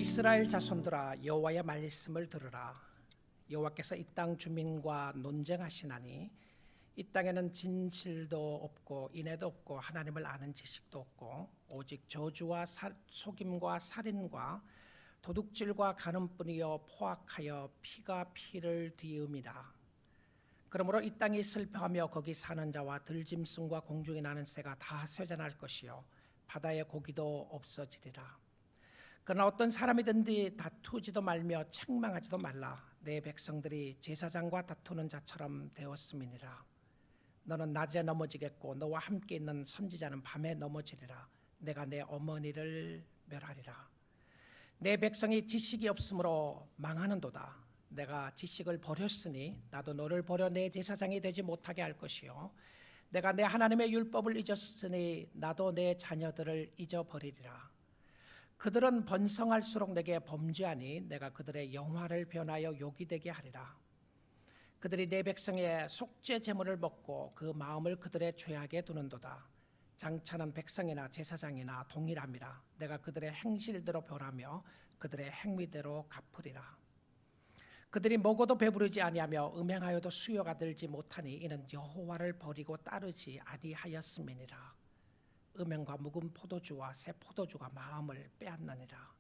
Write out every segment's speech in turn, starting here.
이스라엘 자손들아, 여호와의 말씀을 들으라. 여호와께서 이 땅 주민과 논쟁하시나니 이 땅에는 진실도 없고 인애도 없고 하나님을 아는 지식도 없고 오직 저주와 속임과 살인과 도둑질과 간음뿐이요 포악하여 피가 피를 뒤음이라. 그러므로 이 땅이 슬퍼하며 거기 사는 자와 들짐승과 공중에 나는 새가 다 쇠잔할 것이요 바다의 고기도 없어지리라. 그러나 어떤 사람이든지 다투지도 말며 책망하지도 말라. 내 백성들이 제사장과 다투는 자처럼 되었음이니라. 너는 낮에 넘어지겠고 너와 함께 있는 선지자는 밤에 넘어지리라. 내가 내 어머니를 멸하리라. 내 백성이 지식이 없으므로 망하는도다. 내가 지식을 버렸으니 나도 너를 버려 내 제사장이 되지 못하게 할 것이요 내가 내 하나님의 율법을 잊었으니 나도 내 자녀들을 잊어버리리라. 그들은 번성할수록 내게 범죄하니 내가 그들의 영화를 변하여 욕이 되게 하리라. 그들이 내 백성의 속죄 제물을 먹고 그 마음을 그들의 죄악에 두는도다. 장차는 백성이나 제사장이나 동일함이라. 내가 그들의 행실대로 벌하며 그들의 행위대로 갚으리라. 그들이 먹어도 배부르지 아니하며 음행하여도 수요가 들지 못하니 이는 여호와를 버리고 따르지 아니하였음이니라. 음행과 묵은 포도주와 새 포도주가 마음을 빼앗느니라.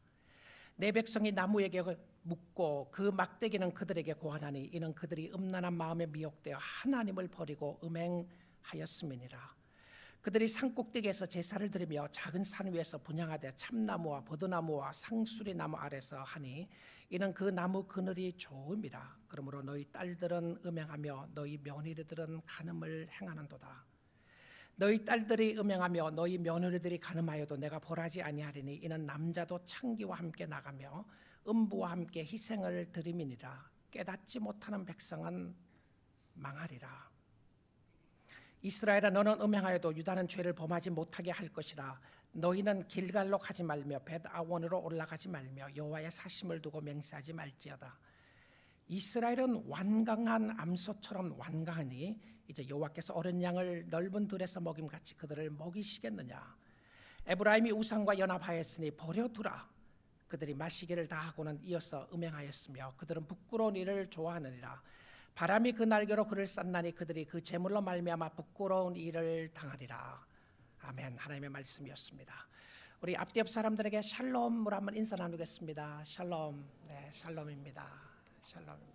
내 백성이 나무에게 묻고 그 막대기는 그들에게 고하나니 이는 그들이 음란한 마음에 미혹되어 하나님을 버리고 음행하였음이니라. 그들이 산꼭대기에서 제사를 드리며 작은 산 위에서 분향하되 참나무와 버드나무와 상수리 나무 아래서 하니 이는 그 나무 그늘이 좋음이라. 그러므로 너희 딸들은 음행하며 너희 며느리들은 간음을 행하는도다. 너희 딸들이 음행하며 너희 며느리들이 간음하여도 내가 벌하지 아니하리니 이는 남자도 창기와 함께 나가며 음부와 함께 희생을 드림이니라. 깨닫지 못하는 백성은 망하리라. 이스라엘아, 너는 음행하여도 유다는 죄를 범하지 못하게 할 것이라. 너희는 길갈로 가지 말며 벳아원으로 올라가지 말며 여호와의 사심을 두고 맹세하지 말지어다. 이스라엘은 완강한 암소처럼 완강하니 이제 여호와께서 어린 양을 넓은 들에서 먹임같이 그들을 먹이시겠느냐. 에브라임이 우상과 연합하였으니 버려두라. 그들이 마시기를 다하고는 이어서 음행하였으며 그들은 부끄러운 일을 좋아하느니라. 바람이 그 날개로 그를 쌌나니 그들이 그 제물로 말미암아 부끄러운 일을 당하리라. 아멘. 하나님의 말씀이었습니다. 우리 앞뒤 옆 사람들에게 샬롬으로 한번 인사 나누겠습니다. 샬롬. 네, 샬롬입니다. 샬롬입니다.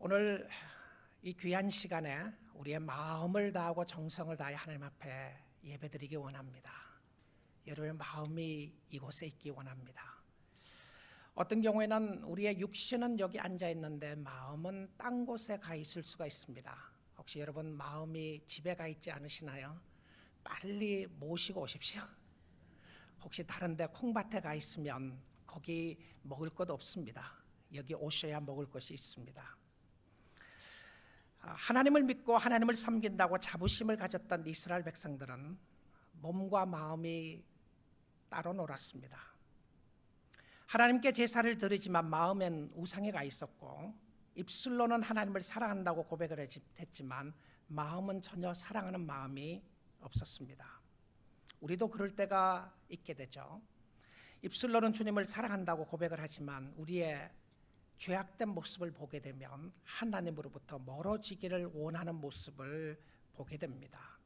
오늘 이 귀한 시간에 우리의 마음을 다하고 정성을 다해 하나님 앞에 예배드리기 원합니다. 여러분의 마음이 이곳에 있기 원합니다. 어떤 경우에는 우리의 육신은 여기 앉아 있는데 마음은 딴 곳에 가 있을 수가 있습니다. 혹시 여러분 마음이 집에 가 있지 않으시나요? 빨리 모시고 오십시오. 혹시 다른 데 콩밭에 가 있으면 거기 먹을 것 없습니다. 여기 오셔야 먹을 것이 있습니다. 하나님을 믿고 하나님을 섬긴다고 자부심을 가졌던 이스라엘 백성들은 몸과 마음이 따로 놀았습니다. 하나님께 제사를 드리지만 마음엔 우상에 가 있었고 입술로는 하나님을 사랑한다고 고백을 했지만 마음은 전혀 사랑하는 마음이 없었습니다. 우리도 그럴 때가 있게 되죠. 입술로는 주님을 사랑한다고 고백을 하지만 우리의 죄악된 모습을 보게 되면 하나님으로부터 멀어지기를 원하는 모습을 보게 됩니다.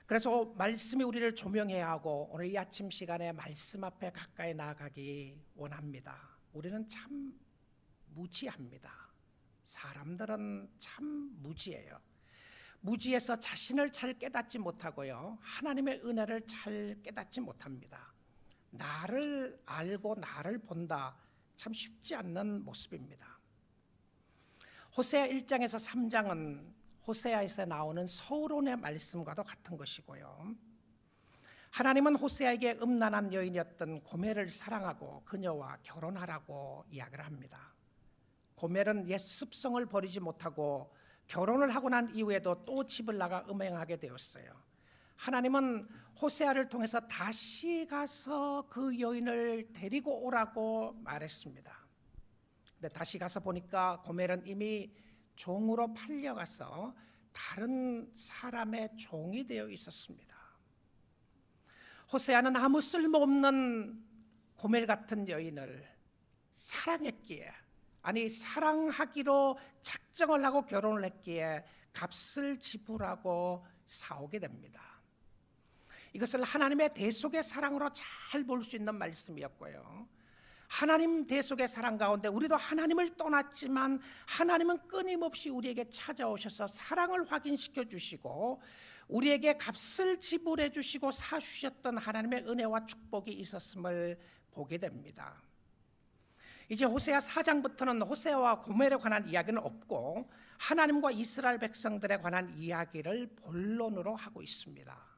그래서 말씀이 우리를 조명해야 하고 오늘 이 아침 시간에 말씀 앞에 가까이 나아가기 원합니다. 우리는 참 무지합니다. 사람들은 참 무지해요. 무지해서 자신을 잘 깨닫지 못하고요, 하나님의 은혜를 잘 깨닫지 못합니다. 나를 알고 나를 본다, 참 쉽지 않는 모습입니다. 호세아 1장에서 3장은 호세아에서 나오는 서론의 말씀과도 같은 것이고요, 하나님은 호세아에게 음란한 여인이었던 고멜을 사랑하고 그녀와 결혼하라고 이야기를 합니다. 고멜은 옛 습성을 버리지 못하고 결혼을 하고 난 이후에도 또 집을 나가 음행하게 되었어요. 하나님은 호세아를 통해서 다시 가서 그 여인을 데리고 오라고 말했습니다. 근데 다시 가서 보니까 고멜은 이미 종으로 팔려가서 다른 사람의 종이 되어 있었습니다. 호세아는 아무 쓸모없는 고멜 같은 여인을 사랑했기에, 아니 사랑하기로 작정을 하고 결혼을 했기에 값을 지불하고 사오게 됩니다. 이것을 하나님의 대속의 사랑으로 잘 볼 수 있는 말씀이었고요. 하나님 대속의 사랑 가운데 우리도 하나님을 떠났지만 하나님은 끊임없이 우리에게 찾아오셔서 사랑을 확인시켜 주시고 우리에게 값을 지불해 주시고 사주셨던 하나님의 은혜와 축복이 있었음을 보게 됩니다. 이제 호세아 4장부터는 호세아와 고멜에 관한 이야기는 없고 하나님과 이스라엘 백성들에 관한 이야기를 본론으로 하고 있습니다.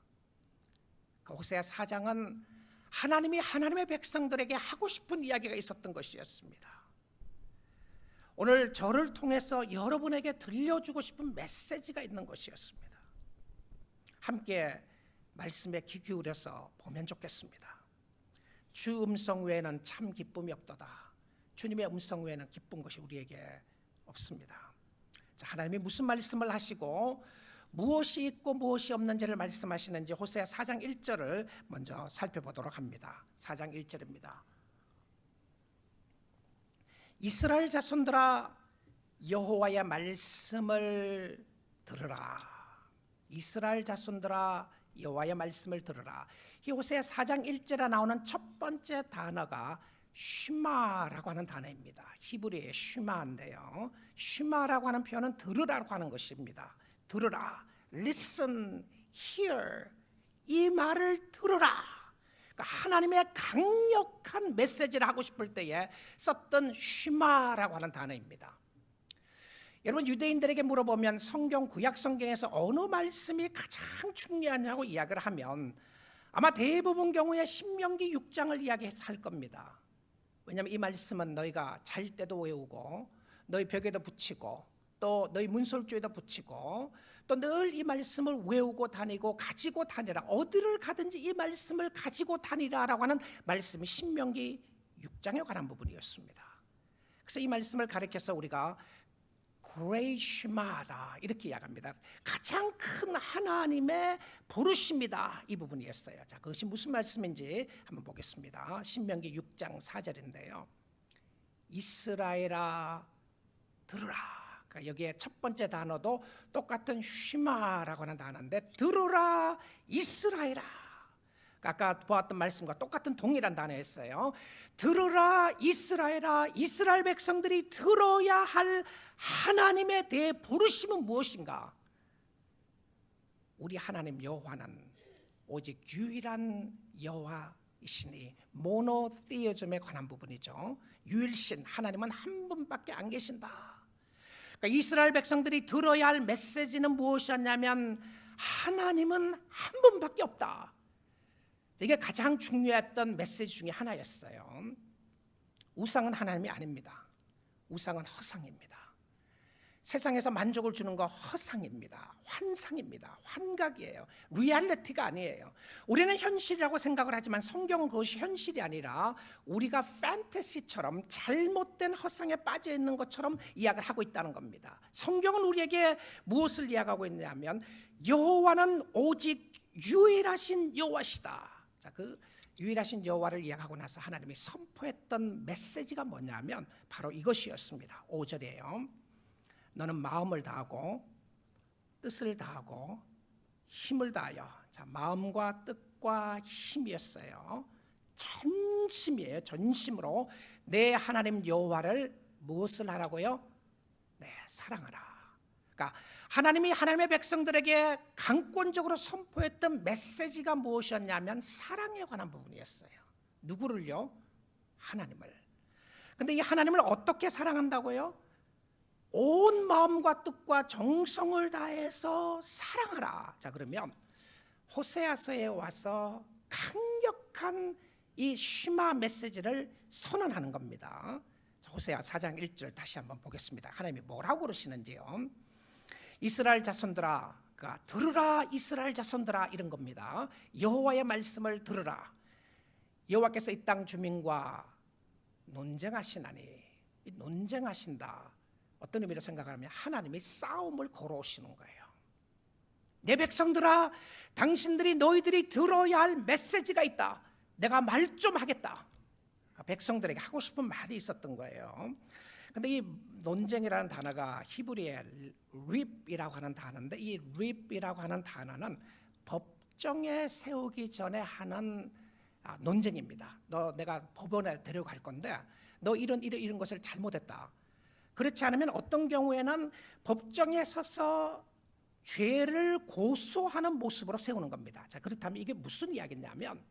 호세아 4장은 하나님이 하나님의 백성들에게 하고 싶은 이야기가 있었던 것이었습니다. 오늘 저를 통해서 여러분에게 들려주고 싶은 메시지가 있는 것이었습니다. 함께 말씀에 귀 기울여서 보면 좋겠습니다. 주 음성 외에는 참 기쁨이 없도다. 주님의 음성 외에는 기쁜 것이 우리에게 없습니다. 자, 하나님이 무슨 말씀을 하시고 무엇이 있고 무엇이 없는지를 말씀하시는지 호세아 4장 1절을 먼저 살펴보도록 합니다. 4장 1절입니다. 이스라엘 자손들아 여호와의 말씀을 들으라. 이스라엘 자손들아 여호와의 말씀을 들으라. 이 호세아 4장 1절에 나오는 첫 번째 단어가 쉬마라고 하는 단어입니다. 히브리의 쉬마인데요. 쉬마라고 하는 표현은 들으라고 하는 것입니다. 들으라, listen, hear, 이 말을 들으라. 그러니까 하나님의 강력한 메시지를 하고 싶을 때에 썼던 쉬마라고 하는 단어입니다. 여러분 유대인들에게 물어보면 성경 구약 성경에서 어느 말씀이 가장 중요하냐고 이야기를 하면 아마 대부분 경우에 신명기 6장을 이야기할 겁니다. 왜냐하면 이 말씀은 너희가 잘 때도 외우고 너희 벽에도 붙이고 또 너희 문설주에도 붙이고 또 늘 이 말씀을 외우고 다니고 가지고 다니라. 어디를 가든지 이 말씀을 가지고 다니라라고 하는 말씀이 신명기 6장에 관한 부분이었습니다. 그래서 이 말씀을 가리켜서 우리가 Great Shema다 이렇게 이야기합니다. 가장 큰 하나님의 부르심이다 이 부분이었어요. 자, 그것이 무슨 말씀인지 한번 보겠습니다. 신명기 6장 4절인데요. 이스라엘아 들으라. 그러니까 여기에 첫 번째 단어도 똑같은 쉬마라고 하는 단어인데 들으라 이스라엘아. 아까 보았던 말씀과 똑같은 동일한 단어였어요. 들으라 이스라엘아. 이스라엘 백성들이 들어야 할 하나님에 대해 부르심은 무엇인가? 우리 하나님 여호와는 오직 유일한 여호와이시니 모노티이즘에 관한 부분이죠. 유일신 하나님은 한 분밖에 안 계신다. 그러니까 이스라엘 백성들이 들어야 할 메시지는 무엇이었냐면 하나님은 한 분밖에 없다. 이게 가장 중요했던 메시지 중에 하나였어요. 우상은 하나님이 아닙니다. 우상은 허상입니다. 세상에서 만족을 주는 거 허상입니다. 환상입니다. 환각이에요. 리얼리티가 아니에요. 우리는 현실이라고 생각을 하지만 성경은 그것이 현실이 아니라 우리가 판타시처럼 잘못된 허상에 빠져 있는 것처럼 이야기를 하고 있다는 겁니다. 성경은 우리에게 무엇을 이야기하고 있냐면 여호와는 오직 유일하신 여호와시다. 자, 그 유일하신 여호와를 이야기하고 나서 하나님이 선포했던 메시지가 뭐냐면 바로 이것이었습니다. 5절이에요. 너는 마음을 다하고 뜻을 다하고 힘을 다하여. 자, 마음과 뜻과 힘이었어요. 전심이에요. 전심으로 내 하나님 여호와를 무엇을 하라고요? 네, 사랑하라. 그러니까 하나님이 하나님의 백성들에게 강권적으로 선포했던 메시지가 무엇이었냐면 사랑에 관한 부분이었어요. 누구를요? 하나님을. 근데 이 하나님을 어떻게 사랑한다고요? 온 마음과 뜻과 정성을 다해서 사랑하라. 자, 그러면 호세아서에 와서 강력한 이 쉬마 메시지를 선언하는 겁니다. 호세아 4장 1절 다시 한번 보겠습니다. 하나님이 뭐라고 그러시는지요. 이스라엘 자손들아, 그러니까 들으라 이스라엘 자손들아 이런 겁니다. 여호와의 말씀을 들으라. 여호와께서 이 땅 주민과 논쟁하시나니. 이 논쟁하신다. 어떤 의미로 생각하면 하나님이 싸움을 걸어오시는 거예요. 내 백성들아, 당신들이 너희들이 들어야 할 메시지가 있다. 내가 말 좀 하겠다. 백성들에게 하고 싶은 말이 있었던 거예요. 근데 이 논쟁이라는 단어가 히브리의 립이라고 하는 단어인데, 이 립이라고 하는 단어는 법정에 세우기 전에 하는 논쟁입니다. 내가 법원에 데려갈 건데 너 이런 것을 잘못했다. 그렇지 않으면 어떤 경우에는 법정에 서서 죄를 고소하는 모습으로 세우는 겁니다. 자, 그렇다면 이게 무슨 이야기냐면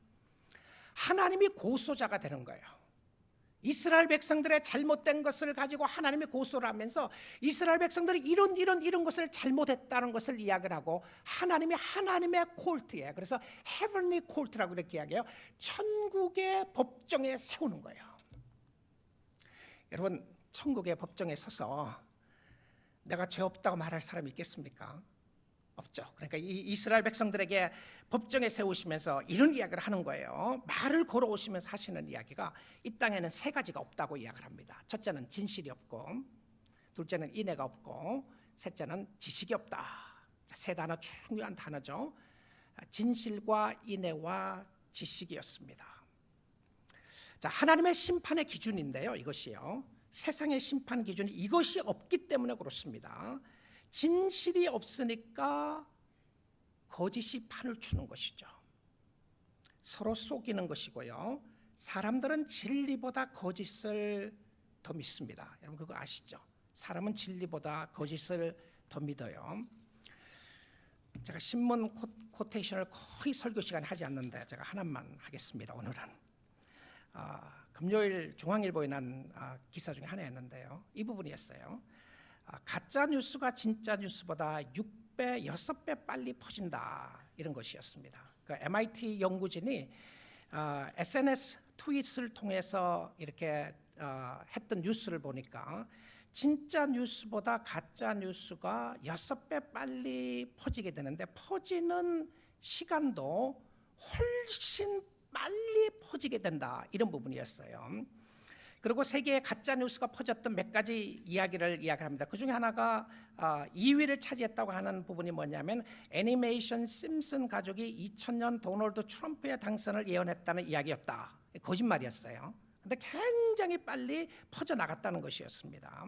하나님이 고소자가 되는 거예요. 이스라엘 백성들의 잘못된 것을 가지고 하나님이 고소를 하면서 이스라엘 백성들이 이런 것을 잘못했다는 것을 이야기를 하고 하나님의 콜트에, 그래서 헤븐리 콜트라고 이렇게 이야기해요. 천국의 법정에 세우는 거예요. 여러분, 천국의 법정에 서서 내가 죄 없다고 말할 사람이 있겠습니까? 없죠. 그러니까 이 이스라엘 백성들에게 법정에 세우시면서 이런 이야기를 하는 거예요. 말을 걸어오시면서 하시는 이야기가 이 땅에는 세 가지가 없다고 이야기를 합니다. 첫째는 진실이 없고, 둘째는 인애가 없고, 셋째는 지식이 없다. 세 단어 중요한 단어죠. 진실과 인애와 지식이었습니다. 자, 하나님의 심판의 기준인데요, 이것이요. 세상의 심판 기준이 이것이 없기 때문에 그렇습니다. 진실이 없으니까 거짓이 판을 추는 것이죠. 서로 속이는 것이고요. 사람들은 진리보다 거짓을 더 믿습니다. 여러분 그거 아시죠? 사람은 진리보다 거짓을 더 믿어요. 제가 신문 코테이션을 거의 설교 시간에 하지 않는데 제가 하나만 하겠습니다. 오늘은 금요일 중앙일보에 난 기사 중에 하나였는데요. 이 부분이었어요. 가짜 뉴스가 진짜 뉴스보다 6배, 6배 빨리 퍼진다, 이런 것이었습니다. 그 MIT 연구진이 SNS 트윗을 통해서 이렇게 했던 뉴스를 보니까 진짜 뉴스보다 가짜 뉴스가 6배 빨리 퍼지게 되는데 퍼지는 시간도 훨씬 빨리 퍼지게 된다, 이런 부분이었어요. 그리고 세계에 가짜 뉴스가 퍼졌던 몇 가지 이야기를 이야기합니다. 그 중에 하나가 2위를 차지했다고 하는 부분이 뭐냐면 애니메이션 심슨 가족이 2000년 도널드 트럼프의 당선을 예언했다는 이야기였다. 거짓말이었어요. 근데 굉장히 빨리 퍼져나갔다는 것이었습니다.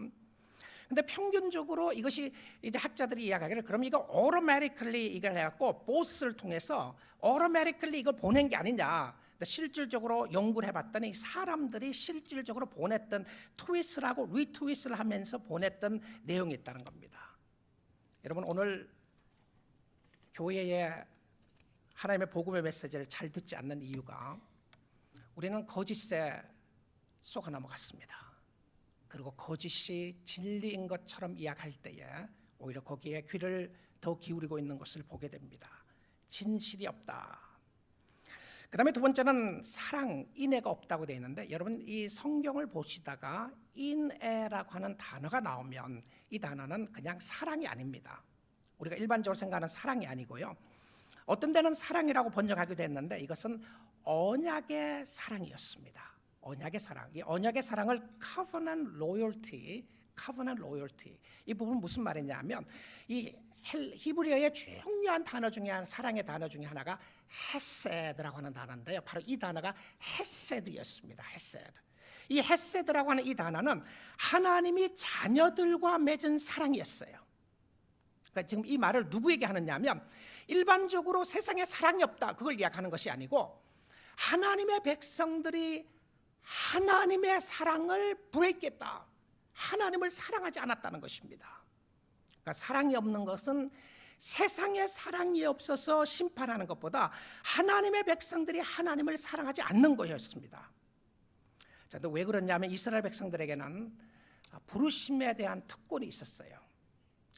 근데 평균적으로 이것이 이제 학자들이 이야기하기를 그럼 이거 automatically 이걸 해갖고 보스를 통해서 automatically 이걸 보낸 게 아니냐. 실질적으로 연구를 해봤더니 사람들이 실질적으로 보냈던 트윗을 하고 리트윗을 하면서 보냈던 내용이 있다는 겁니다. 여러분 오늘 교회에 하나님의 복음의 메시지를 잘 듣지 않는 이유가 우리는 거짓에 속아 넘어갔습니다. 그리고 거짓이 진리인 것처럼 이야기할 때에 오히려 거기에 귀를 더 기울이고 있는 것을 보게 됩니다. 진실이 없다. 그 다음에 두 번째는 사랑, 인애가 없다고 되어 있는데 여러분 이 성경을 보시다가 인애라고 하는 단어가 나오면 이 단어는 그냥 사랑이 아닙니다. 우리가 일반적으로 생각하는 사랑이 아니고요. 어떤 데는 사랑이라고 번역하기도 했는데 이것은 언약의 사랑이었습니다. 언약의 사랑. 이 언약의 사랑을 covenant loyalty 이 부분은 무슨 말이냐면 이 히브리어의 중요한 단어 중에 사랑의 단어 중에 하나가 헤세드라고 하는 단어인데요. 바로 이 단어가 헤세드였습니다. 헤세드. 이 헤세드라고 하는 이 단어는 하나님이 자녀들과 맺은 사랑이었어요. 그러니까 지금 이 말을 누구에게 하느냐면 일반적으로 세상에 사랑이 없다 그걸 이야기하는 것이 아니고 하나님의 백성들이 하나님의 사랑을 브레이크했다. 하나님을 사랑하지 않았다는 것입니다. 그러니까 사랑이 없는 것은 세상에 사랑이 없어서 심판하는 것보다 하나님의 백성들이 하나님을 사랑하지 않는 것이었습니다. 자, 또 왜 그러냐면 이스라엘 백성들에게는 부르심에 대한 특권이 있었어요.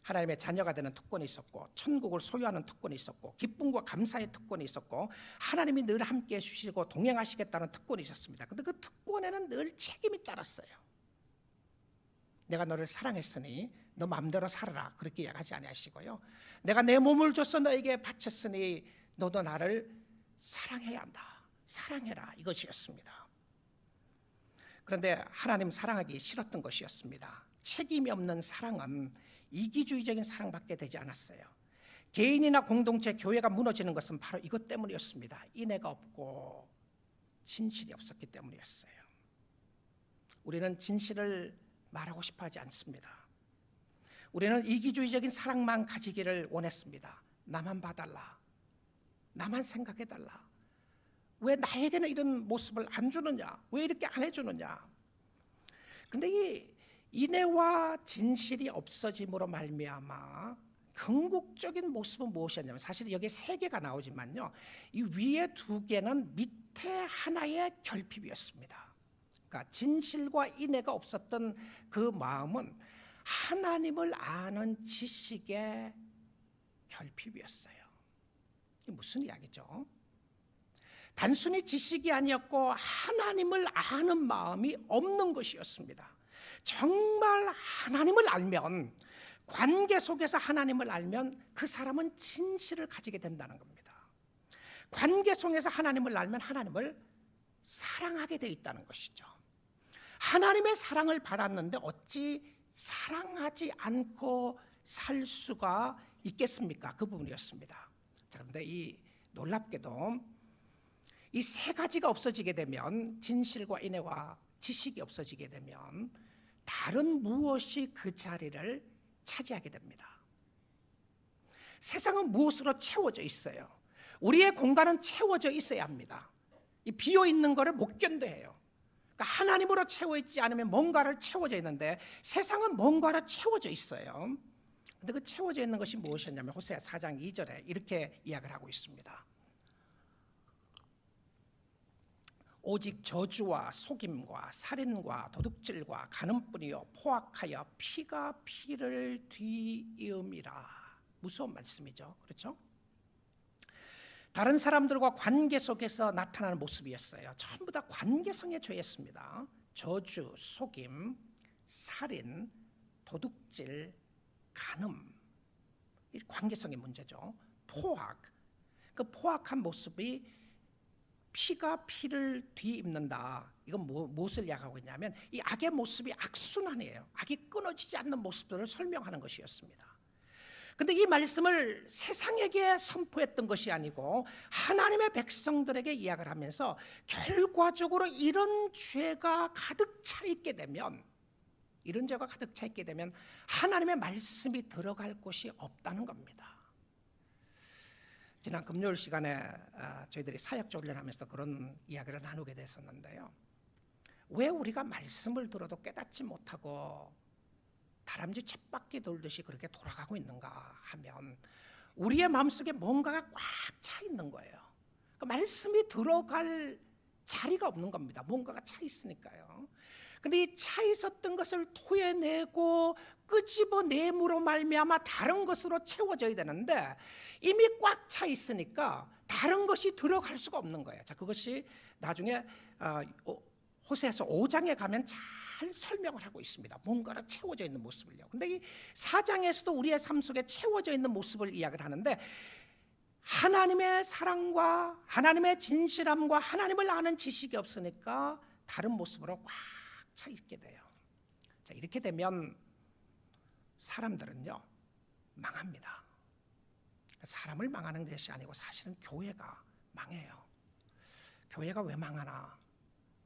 하나님의 자녀가 되는 특권이 있었고 천국을 소유하는 특권이 있었고 기쁨과 감사의 특권이 있었고 하나님이 늘 함께해 주시고 동행하시겠다는 특권이 있었습니다. 그런데 그 특권에는 늘 책임이 따랐어요. 내가 너를 사랑했으니 너 마음대로 살아라 그렇게 이야기하지 아니하시고요. 내가 내 몸을 줘서 너에게 바쳤으니 너도 나를 사랑해야 한다. 사랑해라 이것이었습니다. 그런데 하나님 사랑하기 싫었던 것이었습니다. 책임이 없는 사랑은 이기주의적인 사랑밖에 되지 않았어요. 개인이나 공동체, 교회가 무너지는 것은 바로 이것 때문이었습니다. 인애가 없고 진실이 없었기 때문이었어요. 우리는 진실을 말하고 싶어 하지 않습니다. 우리는 이기주의적인 사랑만 가지기를 원했습니다. 나만 봐달라, 나만 생각해달라, 왜 나에게는 이런 모습을 안 주느냐, 왜 이렇게 안 해주느냐. 근데 이 인애와 진실이 없어짐으로 말미암아 궁극적인 모습은 무엇이었냐면, 사실 여기 세 개가 나오지만요, 이 위에 두 개는 밑에 하나의 결핍이었습니다. 그러니까 진실과 인애가 없었던 그 마음은 하나님을 아는 지식의 결핍이었어요. 이게 무슨 이야기죠? 단순히 지식이 아니었고 하나님을 아는 마음이 없는 것이었습니다. 정말 하나님을 알면, 관계 속에서 하나님을 알면 그 사람은 진실을 가지게 된다는 겁니다. 관계 속에서 하나님을 알면 하나님을 사랑하게 되어 있다는 것이죠. 하나님의 사랑을 받았는데 어찌 사랑하지 않고 살 수가 있겠습니까? 그 부분이었습니다. 자, 그런데 이 놀랍게도 이 세 가지가 없어지게 되면, 진실과 인애와 지식이 없어지게 되면 다른 무엇이 그 자리를 차지하게 됩니다. 세상은 무엇으로 채워져 있어요? 우리의 공간은 채워져 있어야 합니다. 이 비어 있는 것을 못 견뎌해요. 그러니까 하나님으로 채워 있지 않으면 뭔가를 채워져 있는데, 세상은 뭔가로 채워져 있어요. 근데 그 채워져 있는 것이 무엇이었냐면, 호세아 4장 2절에 이렇게 이야기를 하고 있습니다. 오직 저주와 속임과 살인과 도둑질과 간음뿐이요 포악하여 피가 피를 뒤이음이라. 무서운 말씀이죠. 그렇죠? 다른 사람들과 관계 속에서 나타나는 모습이었어요. 전부 다 관계성의 죄였습니다. 저주, 속임, 살인, 도둑질, 간음, 이 관계성의 문제죠. 포악, 그 포악한 모습이 피가 피를 뒤입는다. 이건 무엇을 이야기하고 있냐면, 이 악의 모습이 악순환이에요. 악이 끊어지지 않는 모습들을 설명하는 것이었습니다. 근데 이 말씀을 세상에게 선포했던 것이 아니고 하나님의 백성들에게 이야기를 하면서, 결과적으로 이런 죄가 가득 차 있게 되면, 이런 죄가 가득 차 있게 되면 하나님의 말씀이 들어갈 곳이 없다는 겁니다. 지난 금요일 시간에 저희들이 사역자 훈련하면서 그런 이야기를 나누게 됐었는데요, 왜 우리가 말씀을 들어도 깨닫지 못하고 다람쥐 쳇바퀴 돌듯이 그렇게 돌아가고 있는가 하면, 우리의 마음속에 뭔가가 꽉 차 있는 거예요. 그 말씀이 들어갈 자리가 없는 겁니다. 뭔가가 차 있으니까요. 근데 이 차 있었던 것을 토해내고 끄집어내므로 말미암아 다른 것으로 채워져야 되는데, 이미 꽉 차 있으니까 다른 것이 들어갈 수가 없는 거예요. 자, 그것이 나중에 호세아서 5장에 가면 잘 설명을 하고 있습니다. 뭔가로 채워져 있는 모습을요. 근데 이 4장에서도 우리의 삶 속에 채워져 있는 모습을 이야기를 하는데, 하나님의 사랑과 하나님의 진실함과 하나님을 아는 지식이 없으니까 다른 모습으로 꽉 차 있게 돼요. 자, 이렇게 되면 사람들은요, 망합니다. 사람을 망하는 것이 아니고 사실은 교회가 망해요. 교회가 왜 망하나?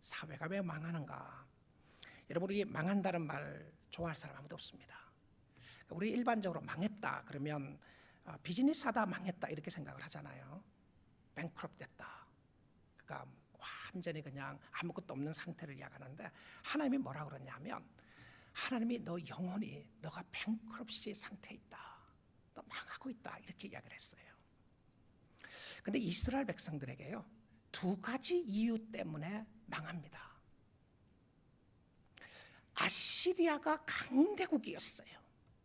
사회가 왜 망하는가? 여러분, 우리 망한다는 말 좋아할 사람 아무도 없습니다. 우리 일반적으로 망했다 그러면 비즈니스 하다 망했다 이렇게 생각을 하잖아요. 뱅크럽 됐다. 그러니까 완전히 그냥 아무것도 없는 상태를 이야기하는데, 하나님이 뭐라 그러냐면, 하나님이 너 영혼이 너가 뱅크럽시 상태에 있다, 너 망하고 있다, 이렇게 이야기를 했어요. 근데 이스라엘 백성들에게요, 두 가지 이유 때문에 망합니다. 아시리아가 강대국이었어요.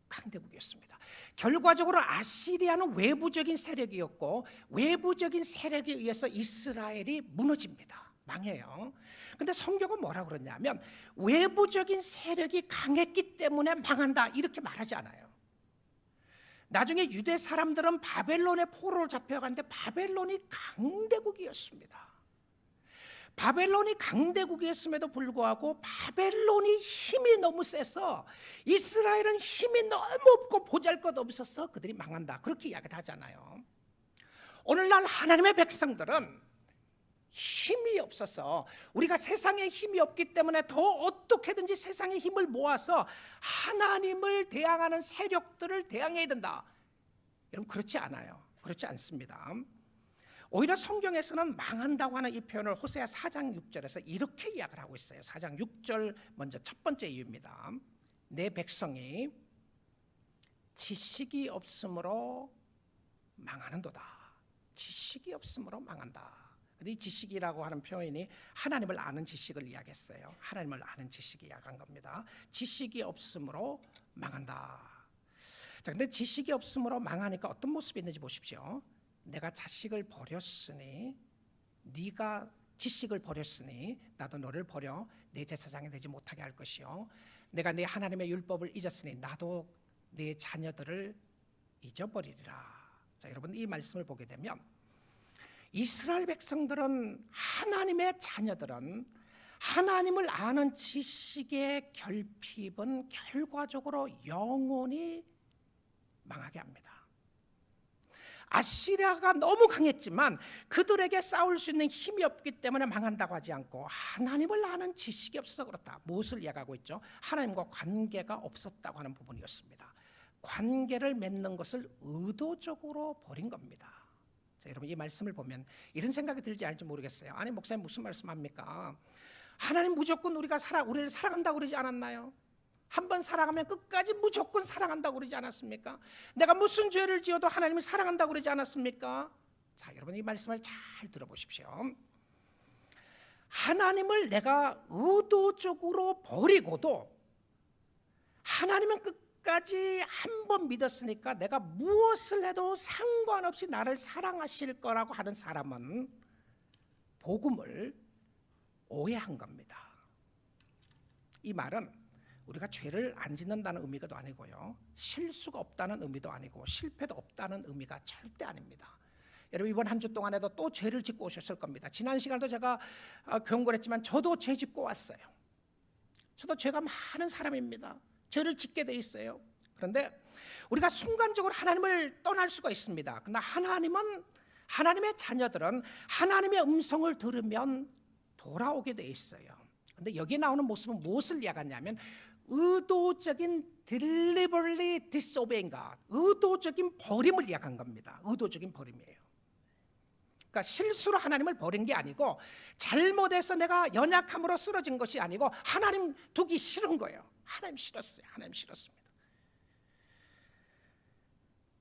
강대국이었습니다. 결과적으로 아시리아는 외부적인 세력이었고, 외부적인 세력에 의해서 이스라엘이 무너집니다. 망해요. 근데 성경은 뭐라고 그러냐면, 외부적인 세력이 강했기 때문에 망한다 이렇게 말하지 않아요. 나중에 유대 사람들은 바벨론의 포로로 잡혀갔는데 바벨론이 강대국이었습니다. 바벨론이 강대국이었음에도 불구하고 바벨론이 힘이 너무 세서 이스라엘은 힘이 너무 없고 보잘것없어서 그들이 망한다, 그렇게 이야기를 하잖아요. 오늘날 하나님의 백성들은 힘이 없어서, 우리가 세상에 힘이 없기 때문에 더 어떻게든지 세상의 힘을 모아서 하나님을 대항하는 세력들을 대항해야 된다. 여러분, 그렇지 않아요. 그렇지 않습니다. 오히려 성경에서는 망한다고 하는 이 표현을 호세아 4장 6절에서 이렇게 이야기를 하고 있어요. 4장 6절 먼저 첫 번째 이유입니다. 내 백성이 지식이 없으므로 망하는도다. 지식이 없으므로 망한다. 이 지식이라고 하는 표현이 하나님을 아는 지식을 이야기했어요. 하나님을 아는 지식이 이야기한 겁니다. 지식이 없으므로 망한다. 자, 근데 지식이 없으므로 망하니까 어떤 모습이 있는지 보십시오. 내가 자식을 버렸으니, 네가 지식을 버렸으니 나도 너를 버려 내 제사장이 되지 못하게 할 것이요, 내가 내 하나님의 율법을 잊었으니 나도 내 자녀들을 잊어버리리라. 자, 여러분, 이 말씀을 보게 되면 이스라엘 백성들은, 하나님의 자녀들은 하나님을 아는 지식의 결핍은 결과적으로 영원히 망하게 합니다. 아시리아가 너무 강했지만 그들에게 싸울 수 있는 힘이 없기 때문에 망한다고 하지 않고, 하나님을 아는 지식이 없어서 그렇다. 무엇을 이야기하고 있죠? 하나님과 관계가 없었다고 하는 부분이었습니다. 관계를 맺는 것을 의도적으로 버린 겁니다. 자, 여러분, 이 말씀을 보면 이런 생각이 들지 않을지 모르겠어요. 아니, 목사님 무슨 말씀합니까? 하나님 무조건 우리를 사랑한다고 그러지 않았나요? 한번 사랑하면 끝까지 무조건 사랑한다고 그러지 않았습니까? 내가 무슨 죄를 지어도 하나님이 사랑한다고 그러지 않았습니까? 자, 여러분, 이 말씀을 잘 들어보십시오. 하나님을 내가 의도적으로 버리고도 하나님은 끝까지 한 번 믿었으니까 내가 무엇을 해도 상관없이 나를 사랑하실 거라고 하는 사람은 복음을 오해한 겁니다. 이 말은 우리가 죄를 안 짓는다는 의미가 아니고요, 실수가 없다는 의미도 아니고 실패도 없다는 의미가 절대 아닙니다. 여러분, 이번 한 주 동안에도 또 죄를 짓고 오셨을 겁니다. 지난 시간도 제가 경고를 했지만 저도 죄 짓고 왔어요. 저도 죄가 많은 사람입니다. 죄를 짓게 돼 있어요. 그런데 우리가 순간적으로 하나님을 떠날 수가 있습니다. 그러나 하나님의 자녀들은 하나님의 음성을 들으면 돌아오게 돼 있어요. 그런데 여기 나오는 모습은 무엇을 이야기하냐면 의도적인 deliberately disobeying God, 의도적인 버림을 이야기한 겁니다. 의도적인 버림이에요. 그러니까 실수로 하나님을 버린 게 아니고, 잘못해서 내가 연약함으로 쓰러진 것이 아니고, 하나님 두기 싫은 거예요. 하나님 싫었어요. 하나님 싫었습니다.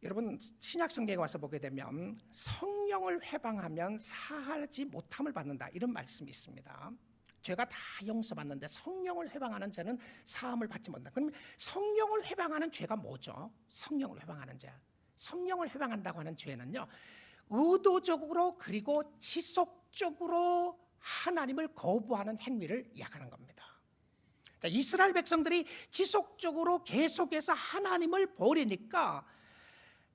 여러분, 신약 성경에 와서 보게 되면 성령을 회방하면 사하지 못함을 받는다, 이런 말씀이 있습니다. 죄가 다 용서받는데 성령을 회방하는 죄는 사함을 받지 못한다. 그럼 성령을 회방하는 죄가 뭐죠? 성령을 회방하는 죄, 성령을 회방한다고 하는 죄는요, 의도적으로 그리고 지속적으로 하나님을 거부하는 행위를 이야기하는 겁니다. 자, 이스라엘 백성들이 지속적으로 계속해서 하나님을 버리니까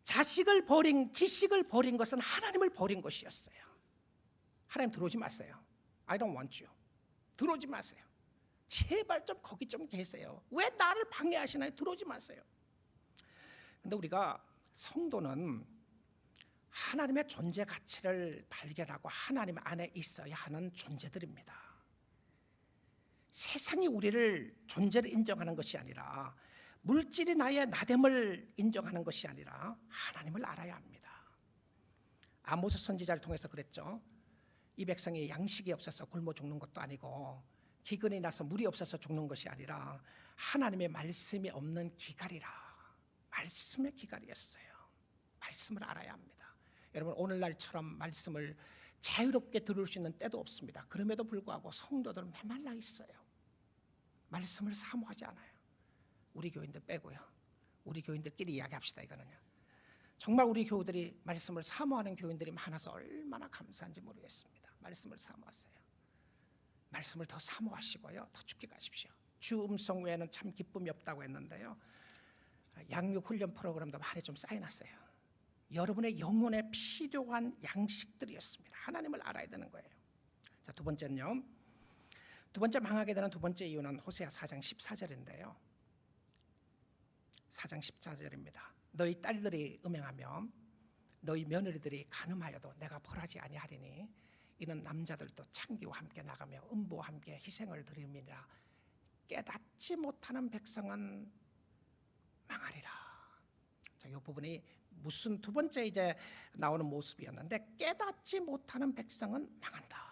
지식을 버린 것은 하나님을 버린 것이었어요. 하나님 들어오지 마세요. I don't want you. 들어오지 마세요. 제발 좀 거기 좀 계세요. 왜 나를 방해하시나요? 들어오지 마세요. 근데 우리가 성도는 하나님의 존재 가치를 발견하고 하나님 안에 있어야 하는 존재들입니다. 세상이 우리를 존재를 인정하는 것이 아니라, 물질이 나의 나됨을 인정하는 것이 아니라 하나님을 알아야 합니다. 아모스 선지자를 통해서 그랬죠. 이 백성이 양식이 없어서 굶어 죽는 것도 아니고, 기근이 나서 물이 없어서 죽는 것이 아니라 하나님의 말씀이 없는 기갈이라. 말씀의 기갈이었어요. 말씀을 알아야 합니다. 여러분, 오늘날처럼 말씀을 자유롭게 들을 수 있는 때도 없습니다. 그럼에도 불구하고 성도들은 메말라 있어요. 말씀을 사모하지 않아요. 우리 교인들 빼고요. 우리 교인들끼리 이야기합시다, 이거는요. 정말 우리 교우들이 말씀을 사모하는 교인들이 많아서 얼마나 감사한지 모르겠습니다. 말씀을 사모하세요. 말씀을 더 사모하시고요, 더 죽게 가십시오. 주 음성 외에는 참 기쁨이 없다고 했는데요, 양육 훈련 프로그램도 많이 좀 쌓여놨어요. 여러분의 영혼에 필요한 양식들이었습니다. 하나님을 알아야 되는 거예요. 자, 두 번째는요. 두 번째 망하게 되는 두 번째 이유는 호세아 4장 14절인데요. 4장 14절입니다. 너희 딸들이 음행하며 너희 며느리들이 간음하여도 내가 벌하지 아니하리니 이는 남자들도 창기와 함께 나가며 음부와 함께 희생을 드림이라. 깨닫지 못하는 백성은 망하리라. 자, 이 부분이 무슨 두 번째 이제 나오는 모습이었는데, 깨닫지 못하는 백성은 망한다.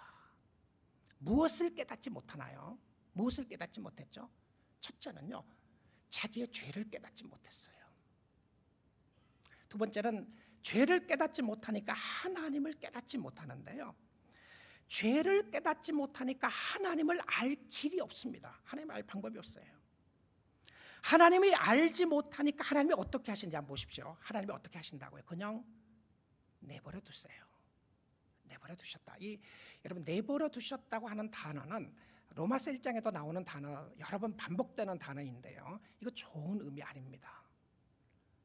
무엇을 깨닫지 못하나요? 무엇을 깨닫지 못했죠? 첫째는요, 자기의 죄를 깨닫지 못했어요. 두 번째는 죄를 깨닫지 못하니까 하나님을 깨닫지 못하는데요, 죄를 깨닫지 못하니까 하나님을 알 길이 없습니다. 하나님을 알 방법이 없어요. 하나님이 알지 못하니까 하나님이 어떻게 하시는지 한번 보십시오. 하나님이 어떻게 하신다고요? 그냥 내버려 두세요. 내버려 두셨다. 여러분, 내버려 두셨다고 하는 단어는 로마서 1장에도 나오는 단어, 여러 번 반복되는 단어인데요, 이거 좋은 의미 아닙니다.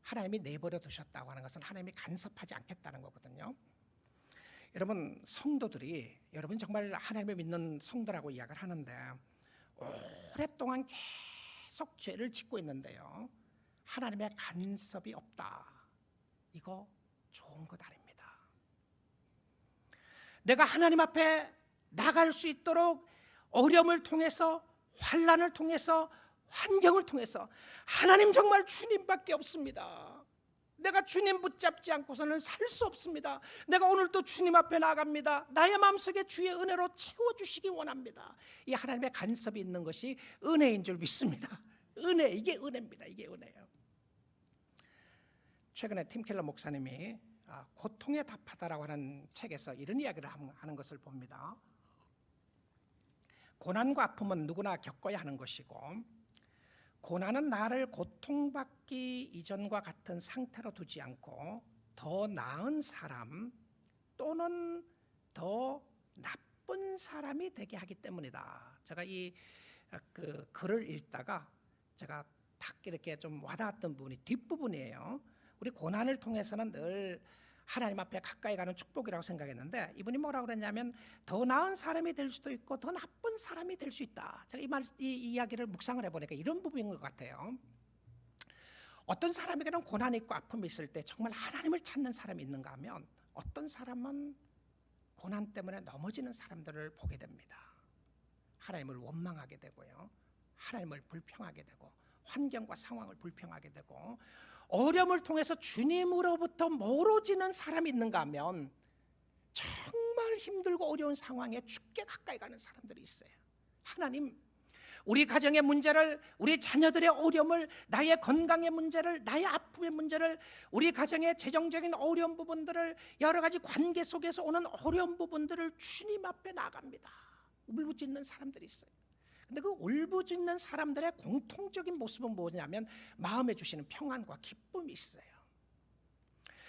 하나님이 내버려 두셨다고 하는 것은 하나님이 간섭하지 않겠다는 거거든요. 여러분, 성도들이, 여러분 정말 하나님을 믿는 성도라고 이야기를 하는데 오랫동안 계속 죄를 짓고 있는데요, 하나님의 간섭이 없다. 이거 좋은 것 아닙니다. 내가 하나님 앞에 나갈 수 있도록 어려움을 통해서, 환난을 통해서, 환경을 통해서, 하나님 정말 주님밖에 없습니다. 내가 주님 붙잡지 않고서는 살 수 없습니다. 내가 오늘도 주님 앞에 나갑니다. 나의 마음속에 주의 은혜로 채워주시기 원합니다. 이 하나님의 간섭이 있는 것이 은혜인 줄 믿습니다. 은혜, 이게 은혜입니다. 이게 은혜예요. 최근에 팀 켈러 목사님이 고통에 답하다라고 하는 책에서 이런 이야기를 하는 것을 봅니다. 고난과 아픔은 누구나 겪어야 하는 것이고, 고난은 나를 고통받기 이전과 같은 상태로 두지 않고 더 나은 사람 또는 더 나쁜 사람이 되게 하기 때문이다. 제가 이 글을 읽다가 제가 딱 이렇게 좀 와닿았던 부분이 뒷부분이에요. 우리 고난을 통해서는 늘 하나님 앞에 가까이 가는 축복이라고 생각했는데, 이분이 뭐라고 그랬냐면 더 나은 사람이 될 수도 있고 더 나쁜 사람이 될 수 있다. 제가 이 이야기를 묵상을 해보니까 이런 부분인 것 같아요. 어떤 사람에게는 고난이 있고 아픔이 있을 때 정말 하나님을 찾는 사람이 있는가 하면, 어떤 사람은 고난 때문에 넘어지는 사람들을 보게 됩니다. 하나님을 원망하게 되고요, 하나님을 불평하게 되고, 환경과 상황을 불평하게 되고, 어려움을 통해서 주님으로부터 멀어지는 사람이 있는가 하면 정말 힘들고 어려운 상황에 죽게 가까이 가는 사람들이 있어요. 하나님, 우리 가정의 문제를, 우리 자녀들의 어려움을, 나의 건강의 문제를, 나의 아픔의 문제를, 우리 가정의 재정적인 어려운 부분들을, 여러 가지 관계 속에서 오는 어려운 부분들을 주님 앞에 나갑니다. 울부짖는 사람들이 있어요. 근데 그 울부짖는 사람들의 공통적인 모습은 뭐냐면 마음에 주시는 평안과 기쁨이 있어요.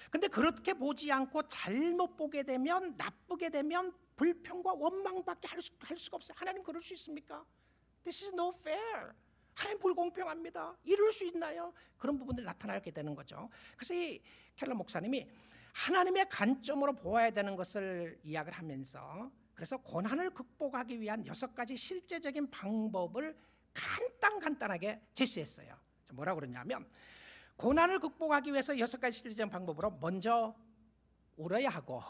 근데 그렇게 보지 않고 잘못 보게 되면, 나쁘게 되면 불평과 원망밖에 할 수가 없어요. 하나님 그럴 수 있습니까? This is no fair. 하나님 불공평합니다. 이럴 수 있나요? 그런 부분들이 나타나게 되는 거죠. 그래서 이 켈러 목사님이 하나님의 관점으로 보아야 되는 것을 이야기를 하면서, 그래서 고난을 극복하기 위한 6가지 실제적인 방법을 간단하게 제시했어요. 뭐라고 그러냐면, 고난을 극복하기 위해서 6가지 실제적인 방법으로 먼저 울어야 하고,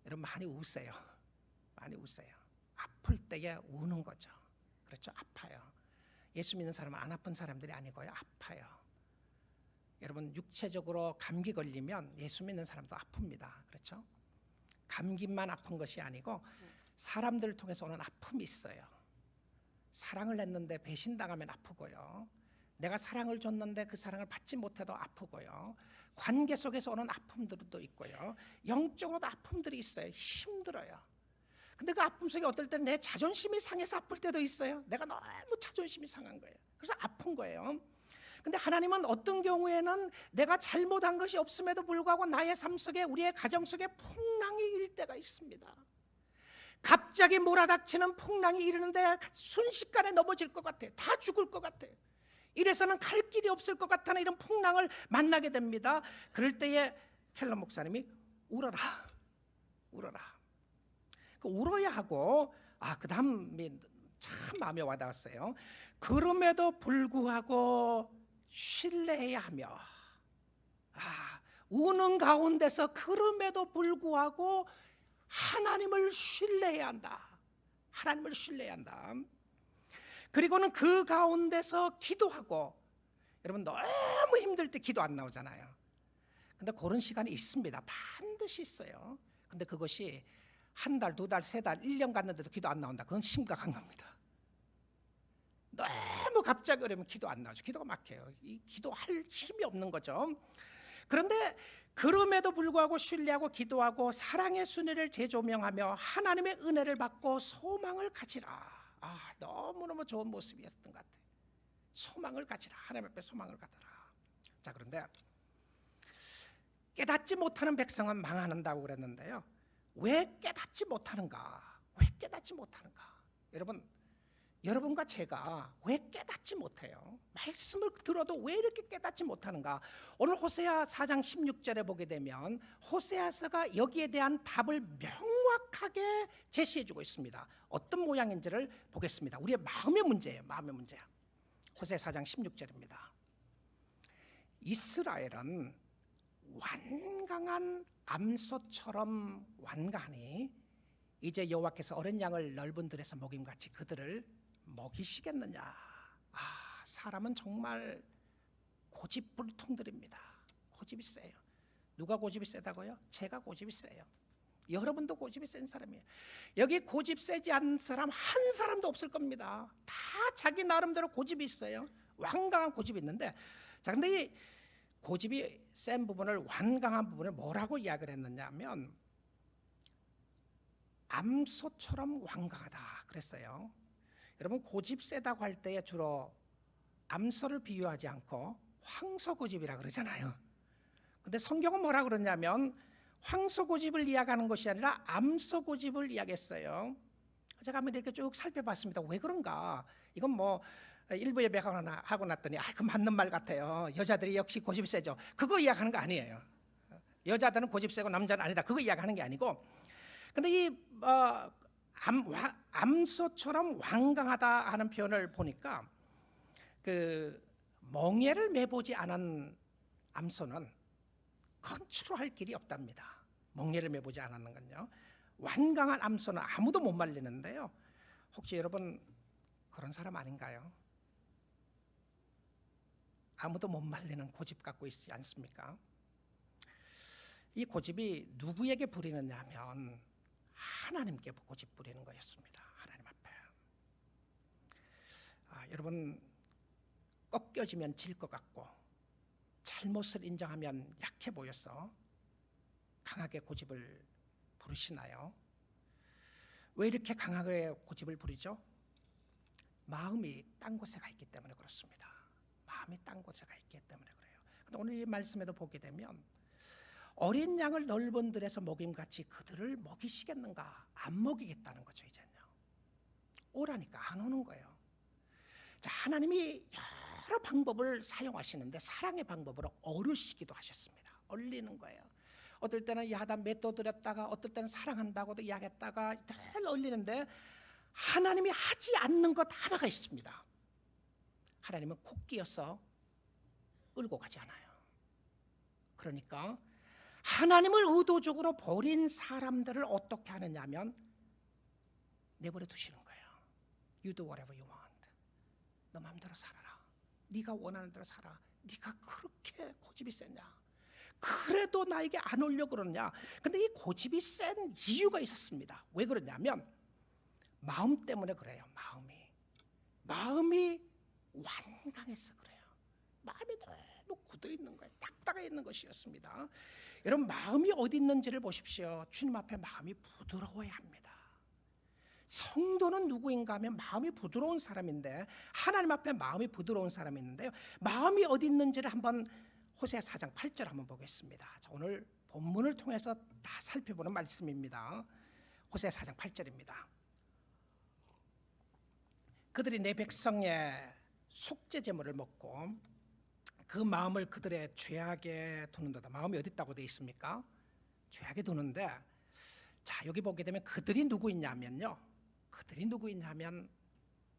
여러분 많이 우세요. 많이 우세요. 아플 때에 우는 거죠. 그렇죠? 아파요. 예수 믿는 사람은 안 아픈 사람들이 아니고요, 아파요. 여러분 육체적으로 감기 걸리면 예수 믿는 사람도 아픕니다. 그렇죠? 감기만 아픈 것이 아니고 사람들을 통해서 오는 아픔이 있어요. 사랑을 했는데 배신당하면 아프고요, 내가 사랑을 줬는데 그 사랑을 받지 못해도 아프고요, 관계 속에서 오는 아픔들도 있고요, 영적으로도 아픔들이 있어요. 힘들어요. 근데 그 아픔 속에 어떨 때는 내 자존심이 상해서 아플 때도 있어요. 내가 너무 자존심이 상한 거예요. 그래서 아픈 거예요. 근데 하나님은 어떤 경우에는 내가 잘못한 것이 없음에도 불구하고 나의 삶 속에, 우리의 가정 속에 풍랑이 일 때가 있습니다. 갑자기 몰아닥치는 풍랑이 이르는데 순식간에 넘어질 것 같아요. 다 죽을 것 같아요. 이래서는 갈 길이 없을 것 같다는 이런 풍랑을 만나게 됩니다. 그럴 때에 켈러 목사님이 울어라, 울어라. 울어야 하고 그 다음이 참 마음에 와닿았어요. 그럼에도 불구하고 신뢰해야 하며 우는 가운데서 그럼에도 불구하고 하나님을 신뢰해야 한다. 하나님을 신뢰해야 한다. 그리고는 그 가운데서 기도하고, 여러분 너무 힘들 때 기도 안 나오잖아요. 근데 그런 시간이 있습니다. 반드시 있어요. 근데 그것이 한 달, 두 달, 세 달, 1년 갔는데도 기도 안 나온다. 그건 심각한 겁니다. 너무 갑자기 그러면 기도 안 나오죠. 기도가 막혀요. 이 기도할 힘이 없는 거죠. 그런데 그럼에도 불구하고 신뢰하고 기도하고 사랑의 순회를 재조명하며 하나님의 은혜를 받고 소망을 가지라. 너무너무 좋은 모습이었던 것 같아요. 소망을 가지라. 하나님 앞에 소망을 가져라. 자, 그런데 깨닫지 못하는 백성은 망한다고 그랬는데요. 왜 깨닫지 못하는가? 왜 깨닫지 못하는가? 여러분과 제가 왜 깨닫지 못해요? 말씀을 들어도 왜 이렇게 깨닫지 못하는가? 오늘 호세아 4장 16절에 보게 되면 호세아서가 여기에 대한 답을 명확하게 제시해주고 있습니다. 어떤 모양인지를 보겠습니다. 우리의 마음의 문제예요. 마음의 문제야. 호세아 4장 16절입니다. 이스라엘은 완강한 암소처럼 완강하니 이제 여호와께서 어린 양을 넓은 들에서 먹임같이 그들을 먹이시겠느냐. 사람은 정말 고집불통들입니다. 고집이 세요. 누가 고집이 세다고요? 제가 고집이 세요. 여러분도 고집이 센 사람이에요. 여기 고집 세지 않은 사람 한 사람도 없을 겁니다. 다 자기 나름대로 고집이 있어요. 완강한 고집이 있는데, 자, 근데 이 고집이 센 부분을, 완강한 부분을 뭐라고 이야기를 했느냐 하면 암소처럼 완강하다 그랬어요. 여러분, 고집 세다고 할 때에 주로 암소를 비유하지 않고 황소고집이라 그러잖아요. 근데 성경은 뭐라 그러냐면 황소고집을 이야기하는 것이 아니라 암소고집을 이야기했어요. 제가 한번 이렇게 쭉 살펴봤습니다. 왜 그런가? 이건 뭐 일부 예배하고 났더니 그 맞는 말 같아요. 여자들이 역시 고집이 세죠. 그거 이야기하는 거 아니에요. 여자들은 고집 세고 남자는 아니다. 그거 이야기하는 게 아니고, 근데 이 암소처럼 완강하다 하는 표현을 보니까 그 멍에를 매보지 않은 암소는 컨트롤할 길이 없답니다. 멍에를 매보지 않았는 건요. 완강한 암소는 아무도 못 말리는데요. 혹시 여러분 그런 사람 아닌가요? 아무도 못 말리는 고집 갖고 있지 않습니까? 이 고집이 누구에게 부리느냐 하면 하나님께 고집 부리는 거였습니다. 하나님 앞에. 여러분, 꺾여지면 질 것 같고 잘못을 인정하면 약해 보여서 강하게 고집을 부르시나요? 왜 이렇게 강하게 고집을 부리죠? 마음이 딴 곳에 가 있기 때문에 그렇습니다. 마음이 딴 곳에 가 있기 때문에 그래요. 근데 오늘 이 말씀에도 보게 되면 어린 양을 넓은 들에서 먹임같이 그들을 먹이시겠는가? 안 먹이겠다는 거죠. 이제는요. 오라니까 안 오는 거예요. 자, 하나님이 여러 방법을 사용하시는데 사랑의 방법으로 어르시기도 하셨습니다. 얼리는 거예요. 어떨 때는 야다 맷도 들였다가 어떨 때는 사랑한다고도 이야기했다가 늘 얼리는데 하나님이 하지 않는 것 하나가 있습니다. 하나님은 콕 끼어서 끌고 가지 않아요. 그러니까 하나님을 의도적으로 버린 사람들을 어떻게 하느냐 하면 내버려 두시는 거예요. You do whatever you want. 너 마음대로 살아라. 네가 원하는 대로 살아. 네가 그렇게 고집이 세냐? 그래도 나에게 안 오려고 그러냐? 근데 이 고집이 센 이유가 있었습니다. 왜 그러냐면 마음 때문에 그래요. 마음이 완강해서 그래요. 마음이 너무 굳어 있는 거예요. 딱딱해 있는 것이었습니다. 여러분, 마음이 어디 있는지를 보십시오. 주님 앞에 마음이 부드러워야 합니다. 성도는 누구인가 하면 마음이 부드러운 사람인데, 하나님 앞에 마음이 부드러운 사람이 있는데요. 마음이 어디 있는지를 한번 호세아 4장 8절 한번 보겠습니다. 자, 오늘 본문을 통해서 다 살펴보는 말씀입니다. 호세아 4장 8절입니다. 그들이 내 백성의 속죄 제물을 먹고 그 마음을 그들의 죄악에 두는도다. 마음이 어디 있다고 되어 있습니까? 죄악에 두는데, 자, 여기 보게 되면 그들이 누구있냐면요, 그들이 누구있냐면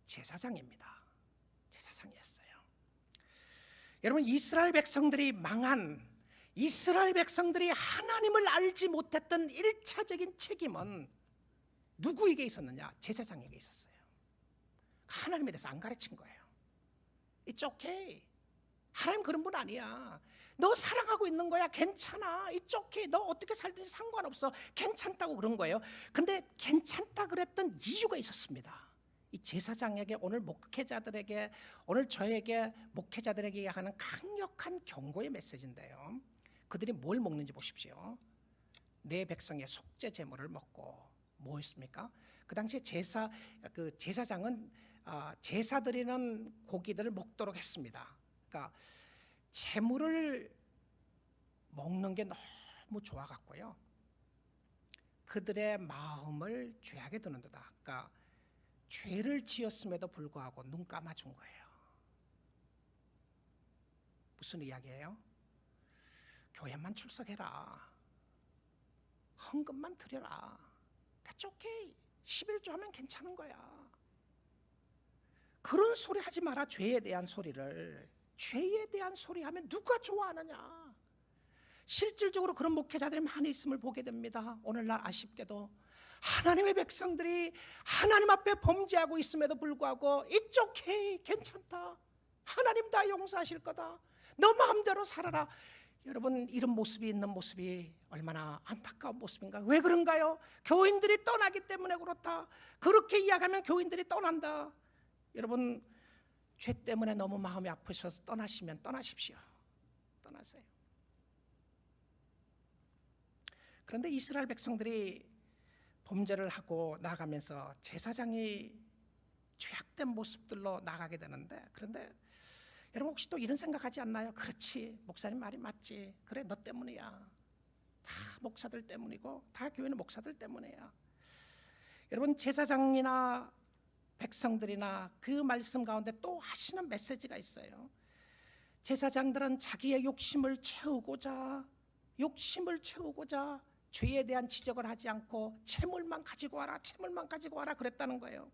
제사장입니다. 제사장이었어요. 여러분, 이스라엘 백성들이 망한, 이스라엘 백성들이 하나님을 알지 못했던 1차적인 책임은 누구에게 있었느냐? 제사장에게 있었어요. 하나님에 대해서 안 가르친 거예요. It's okay. 하나님 그런 분 아니야. 너 사랑하고 있는 거야. 괜찮아. It's okay. 너 어떻게 살든지 상관없어. 괜찮다고 그런 거예요. 근데 괜찮다 그랬던 이유가 있었습니다. 이 제사장에게, 오늘 목회자들에게, 오늘 저에게 목회자들에게 하는 강력한 경고의 메시지인데요. 그들이 뭘 먹는지 보십시오. 내 백성의 속죄 제물을 먹고 뭐 했습니까? 그 당시에 제사장은 제사 드리는 고기들을 먹도록 했습니다. 그러니까 제물을 먹는 게 너무 좋아갖고요, 그들의 마음을 죄하게 드는 데다. 그러니까 죄를 지었음에도 불구하고 눈 감아준 거예요. 무슨 이야기예요? 교회만 출석해라, 헌금만 드려라, that's okay. 11조 하면 괜찮은 거야. 그런 소리 하지 마라. 죄에 대한 소리를. 죄에 대한 소리 하면 누가 좋아하느냐. 실질적으로 그런 목회자들이 많이 있음을 보게 됩니다. 오늘날 아쉽게도 하나님의 백성들이 하나님 앞에 범죄하고 있음에도 불구하고 It's okay, 괜찮다, 하나님 다 용서하실 거다, 너 마음대로 살아라. 여러분, 이런 모습이 있는 모습이 얼마나 안타까운 모습인가. 왜 그런가요? 교인들이 떠나기 때문에 그렇다. 그렇게 이야기하면 교인들이 떠난다. 여러분, 죄 때문에 너무 마음이 아프셔서 떠나시면 떠나십시오. 떠나세요. 그런데 이스라엘 백성들이 범죄를 하고 나가면서 제사장이 죄악된 모습들로 나가게 되는데, 그런데 여러분 혹시 또 이런 생각하지 않나요? 그렇지, 목사님 말이 맞지. 그래, 너 때문이야. 다 목사들 때문이고 다 교회는 목사들 때문이야. 여러분, 제사장이나 백성들이나 그 말씀 가운데 또 하시는 메시지가 있어요. 제사장들은 자기의 욕심을 채우고자 죄에 대한 지적을 하지 않고 채물만 가지고 와라, 채물만 가지고 와라 그랬다는 거예요.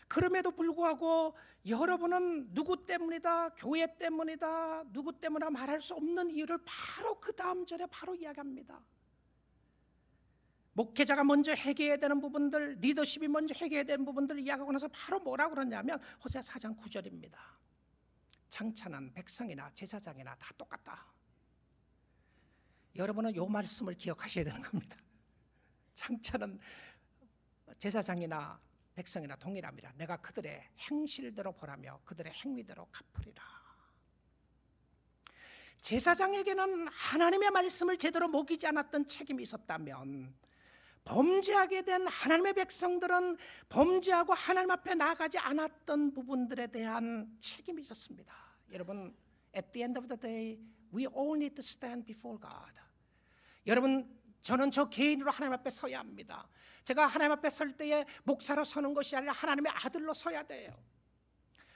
그럼에도 불구하고 여러분은 누구 때문이다, 교회 때문이다, 누구 때문이다 말할 수 없는 이유를 바로 그 다음 절에 바로 이야기합니다. 목회자가 먼저 회개해야 되는 부분들, 리더십이 먼저 회개해야 되는 부분들을 이야기하고 나서 바로 뭐라고 그러냐면 호세아 4장 9절입니다. 장차는 백성이나 제사장이나 다 똑같다. 여러분은 이 말씀을 기억하셔야 되는 겁니다. 장차는 제사장이나 백성이나 동일합니다. 내가 그들의 행실대로 벌하며 그들의 행위대로 갚으리라. 제사장에게는 하나님의 말씀을 제대로 먹이지 않았던 책임이 있었다면, 범죄하게 된 하나님의 백성들은 범죄하고 하나님 앞에 나아가지 않았던 부분들에 대한 책임이 있었습니다. 여러분, at the end of the day, we all need to stand before God. 여러분, 저는 저 개인으로 하나님 앞에 서야 합니다. 제가 하나님 앞에 설 때에 목사로 서는 것이 아니라 하나님의 아들로 서야 돼요.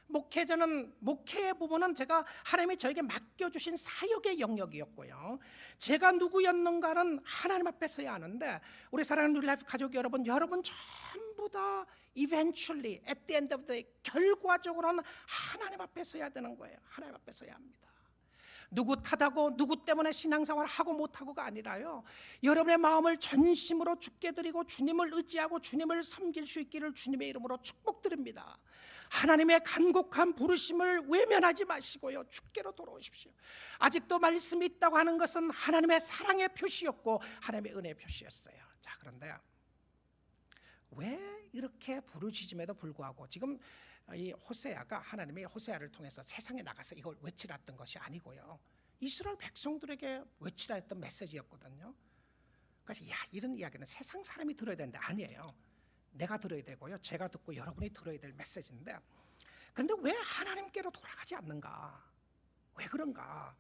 목회의 부분은 제가 하나님이 저에게 맡겨주신 사역의 영역이었고요, 제가 누구였는가는 하나님 앞에 서야 하는데, 우리 사랑하는 뉴라이프 가족 여러분, 여러분 전부 다 eventually at the end of the day, 결과적으로는 하나님 앞에 서야 되는 거예요. 하나님 앞에 서야 합니다. 누구 탓하고 누구 때문에 신앙생활을 하고 못하고가 아니라요, 여러분의 마음을 전심으로 주께 드리고 주님을 의지하고 주님을 섬길 수 있기를 주님의 이름으로 축복드립니다. 하나님의 간곡한 부르심을 외면하지 마시고요, 주께로 돌아오십시오. 아직도 말씀이 있다고 하는 것은 하나님의 사랑의 표시였고 하나님의 은혜의 표시였어요. 자, 그런데 왜 이렇게 부르짖음에도 불구하고, 지금 이 호세아가, 하나님이 호세아를 통해서 세상에 나가서 이걸 외치라 했던 것이 아니고요, 이스라엘 백성들에게 외치라 했던 메시지였거든요. 그래서 이런 이야기는 세상 사람이 들어야 되는데 아니에요. 내가 들어야 되고요, 제가 듣고 여러분이 들어야 될 메시지인데, 그런데 왜 하나님께로 돌아가지 않는가? 왜 그런가?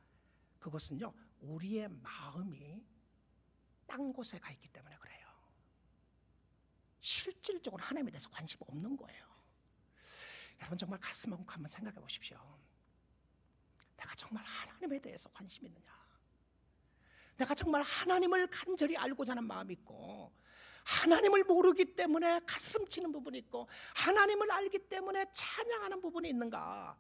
그것은요, 우리의 마음이 딴 곳에 가 있기 때문에 그래요. 실질적으로 하나님에 대해서 관심이 없는 거예요. 여러분, 정말 가슴 얹고 한번 생각해 보십시오. 내가 정말 하나님에 대해서 관심이 있느냐? 내가 정말 하나님을 간절히 알고자 하는 마음이 있고, 하나님을 모르기 때문에 가슴 치는 부분이 있고, 하나님을 알기 때문에 찬양하는 부분이 있는가?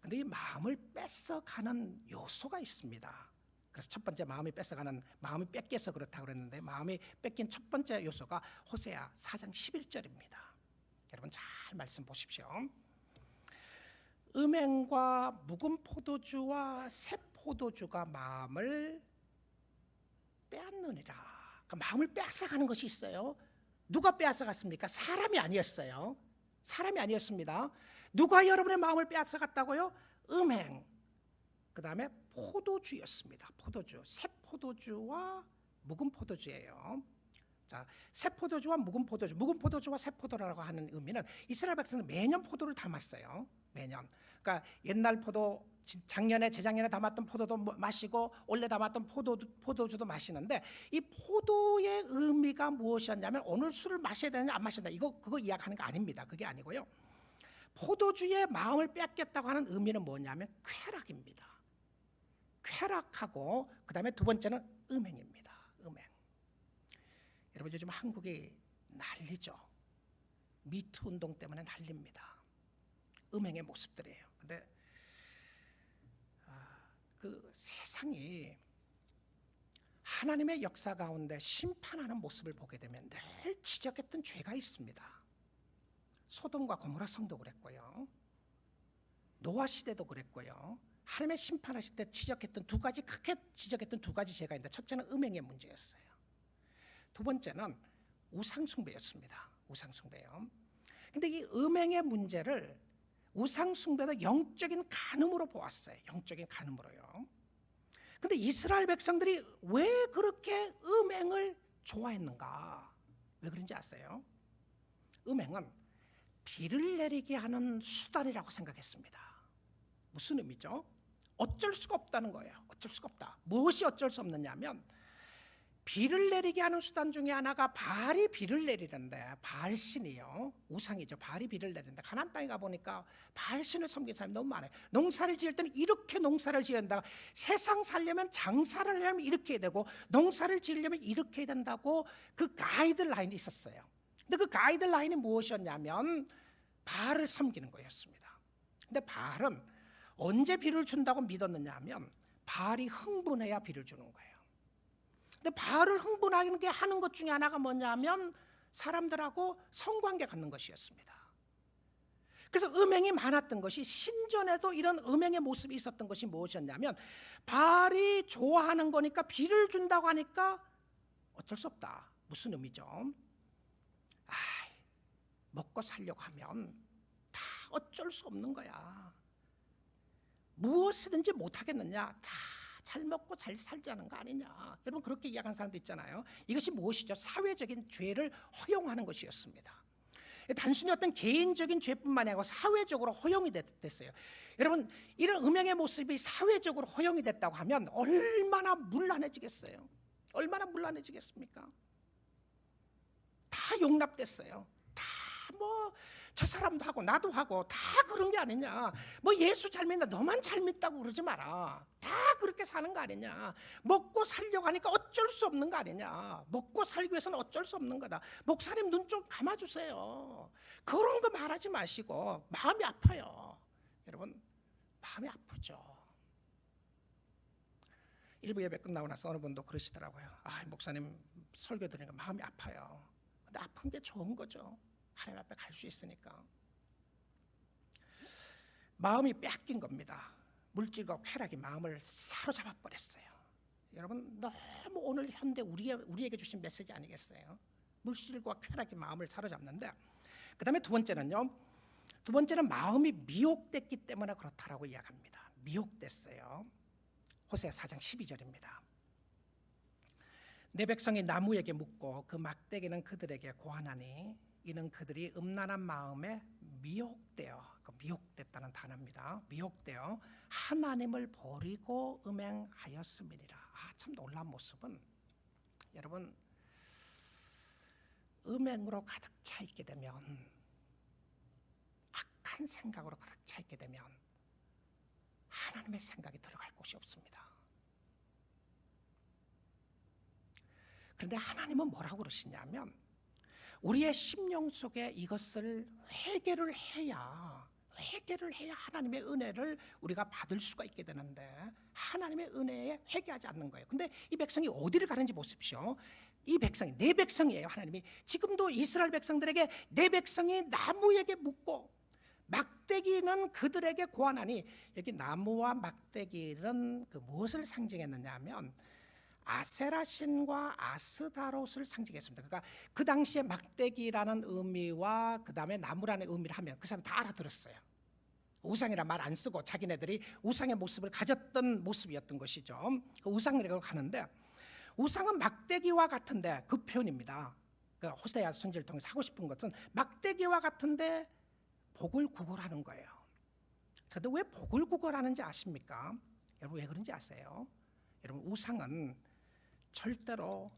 근데 이 마음을 뺏어가는 요소가 있습니다. 그래서 첫 번째 마음이 뺏겨서 그렇다고 그랬는데, 마음이 뺏긴 첫 번째 요소가 호세아 4장 11절입니다. 여러분 잘 말씀 보십시오. 음행과 묵은 포도주와 새 포도주가 마음을 빼앗느니라. 그러니까 마음을 빼앗아가는 것이 있어요. 누가 빼앗아갔습니까? 사람이 아니었어요. 사람이 아니었습니다. 누가 여러분의 마음을 빼앗아갔다고요? 음행, 그 다음에 포도주였습니다. 포도주, 새 포도주와 묵은 포도주예요. 자, 새 포도주와 묵은 포도주와 새 포도라고 하는 의미는 이스라엘 백성은 매년 포도를 담았어요. 매년. 그러니까 옛날 포도, 작년에 재작년에 담았던 포도도 마시고 올해 담았던 포도주도 마시는데, 이 포도의 의미가 무엇이었냐면 오늘 술을 마셔야 되느냐 안 마셔야 되느냐 그거 이야기하는 거 아닙니다. 그게 아니고요. 포도주의 마음을 뺏겼다고 하는 의미는 뭐냐면 쾌락입니다. 쾌락하고 그 다음에 두 번째는 음행입니다. 음행. 여러분 요즘 한국이 난리죠. 미투 운동 때문에 난립니다. 음행의 모습들이에요. 근데 그 세상이 하나님의 역사 가운데 심판하는 모습을 보게 되면 늘 지적했던 죄가 있습니다. 소돔과 고모라 성도 그랬고요, 노아 시대도 그랬고요. 하나님의 심판하실 때 크게 지적했던 두 가지 죄가 있는데, 첫째는 음행의 문제였어요. 두 번째는 우상숭배였습니다. 우상숭배요. 근데 이 음행의 문제를 우상숭배도 영적인 간음으로 보았어요. 영적인 간음으로요. 근데 이스라엘 백성들이 왜 그렇게 음행을 좋아했는가? 왜 그런지 아세요? 음행은 비를 내리게 하는 수단이라고 생각했습니다. 무슨 의미죠? 어쩔 수가 없다는 거예요. 어쩔 수가 없다. 무엇이 어쩔 수 없느냐면, 비를 내리게 하는 수단 중에 하나가 바알이 비를 내리는데, 바알신이요, 우상이죠. 바알이 비를 내리는데, 가나안 땅에 가보니까 바알신을 섬기는 사람이 너무 많아요. 농사를 지을 때는 이렇게 농사를 지은다, 세상 살려면 장사를 하려면 이렇게 해야 되고, 농사를 지으려면 이렇게 해야 된다고 그 가이드라인이 있었어요. 근데 그 가이드라인이 무엇이었냐면 바알을 섬기는 거였습니다. 근데 바알은 언제 비를 준다고 믿었느냐 하면, 바알이 흥분해야 비를 주는 거예요. 근데 바알을 흥분하게 하는 것 중에 하나가 뭐냐면 사람들하고 성관계 갖는 것이었습니다. 그래서 음행이 많았던 것이, 신전에도 이런 음행의 모습이 있었던 것이 무엇이었냐면, 바알이 좋아하는 거니까 비를 준다고 하니까 어쩔 수 없다. 무슨 의미죠? 먹고 살려고 하면 다 어쩔 수 없는 거야. 무엇이든지 못하겠느냐? 다 잘 먹고 잘 살자는 거 아니냐? 여러분 그렇게 이야기하는 사람도 있잖아요. 이것이 무엇이죠? 사회적인 죄를 허용하는 것이었습니다. 단순히 어떤 개인적인 죄뿐만이 아니고 사회적으로 허용이 됐어요. 여러분 이런 음행의 모습이 사회적으로 허용이 됐다고 하면 얼마나 문란해지겠어요? 얼마나 문란해지겠습니까? 다 용납됐어요. 다 저 사람도 하고 나도 하고 다 그런 게 아니냐. 예수 잘 믿는다, 너만 잘 믿다고 그러지 마라. 다 그렇게 사는 거 아니냐. 먹고 살려고 하니까 어쩔 수 없는 거 아니냐. 먹고 살기 위해서는 어쩔 수 없는 거다. 목사님 눈 좀 감아주세요. 그런 거 말하지 마시고. 마음이 아파요. 여러분 마음이 아프죠. 일부 예배 끝나고 나서 어느 분도 그러시더라고요. 목사님 설교 들으니까 마음이 아파요. 근데 아픈 게 좋은 거죠. 하나님 앞에 갈 수 있으니까. 마음이 뺏긴 겁니다. 물질과 쾌락이 마음을 사로잡아 버렸어요. 여러분 너무 오늘 현대 우리에게 주신 메시지 아니겠어요? 물질과 쾌락이 마음을 사로잡는데, 그 다음에 두 번째는 마음이 미혹됐기 때문에 그렇다라고 이야기합니다. 미혹됐어요. 호세아 4장 12절입니다. 내 백성이 나무에게 묻고 그 막대기는 그들에게 고하나니 이는 그들이 음란한 마음에 미혹됐다는 단어입니다. 미혹되어 하나님을 버리고 음행하였음이니라. 참 놀라운 모습은, 여러분 음행으로 가득 차 있게 되면, 악한 생각으로 가득 차 있게 되면 하나님의 생각이 들어갈 곳이 없습니다. 그런데 하나님은 뭐라고 그러시냐면 우리의 심령 속에 이것을 회개를 해야 하나님의 은혜를 우리가 받을 수가 있게 되는데 하나님의 은혜에 회개하지 않는 거예요. 근데 이 백성이 어디를 가는지 보십시오. 이 백성이 내 백성이에요. 하나님이 지금도 이스라엘 백성들에게 내 백성이 나무에게 묻고 막대기는 그들에게 고하나니, 여기 나무와 막대기는 그 무엇을 상징했느냐 하면 아세라 신과 아스다롯을 상징했습니다. 그러니까 그 당시에 막대기라는 의미와 그 다음에 나무라는 의미를 하면 그 사람 다 알아들었어요. 우상이란 말 안 쓰고 자기네들이 우상의 모습을 가졌던 모습이었던 것이죠. 그 우상이라고 하는데 우상은 막대기와 같은데, 그 표현입니다. 그 호세아 선지를 통해서 하고 싶은 것은 막대기와 같은데 복을 구걸하는 거예요. 저도 왜 복을 구걸하는지 아십니까? 여러분 왜 그런지 아세요? 여러분 우상은 절대로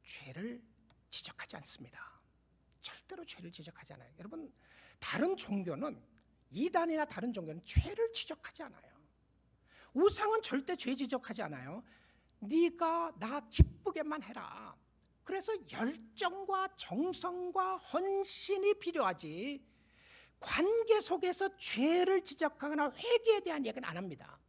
죄를 지적하지 않습니다. 절대로 죄를 지적하지 않아요. 여러분 다른 종교는, 이단이나 다른 종교는 죄를 지적하지 않아요. 우상은 절대 죄 지적하지 않아요. 네가 나 기쁘게만 해라. 그래서 열정과 정성과 헌신이 필요하지 관계 속에서 죄를 지적하거나 회개에 대한 이야기는 안 합니다.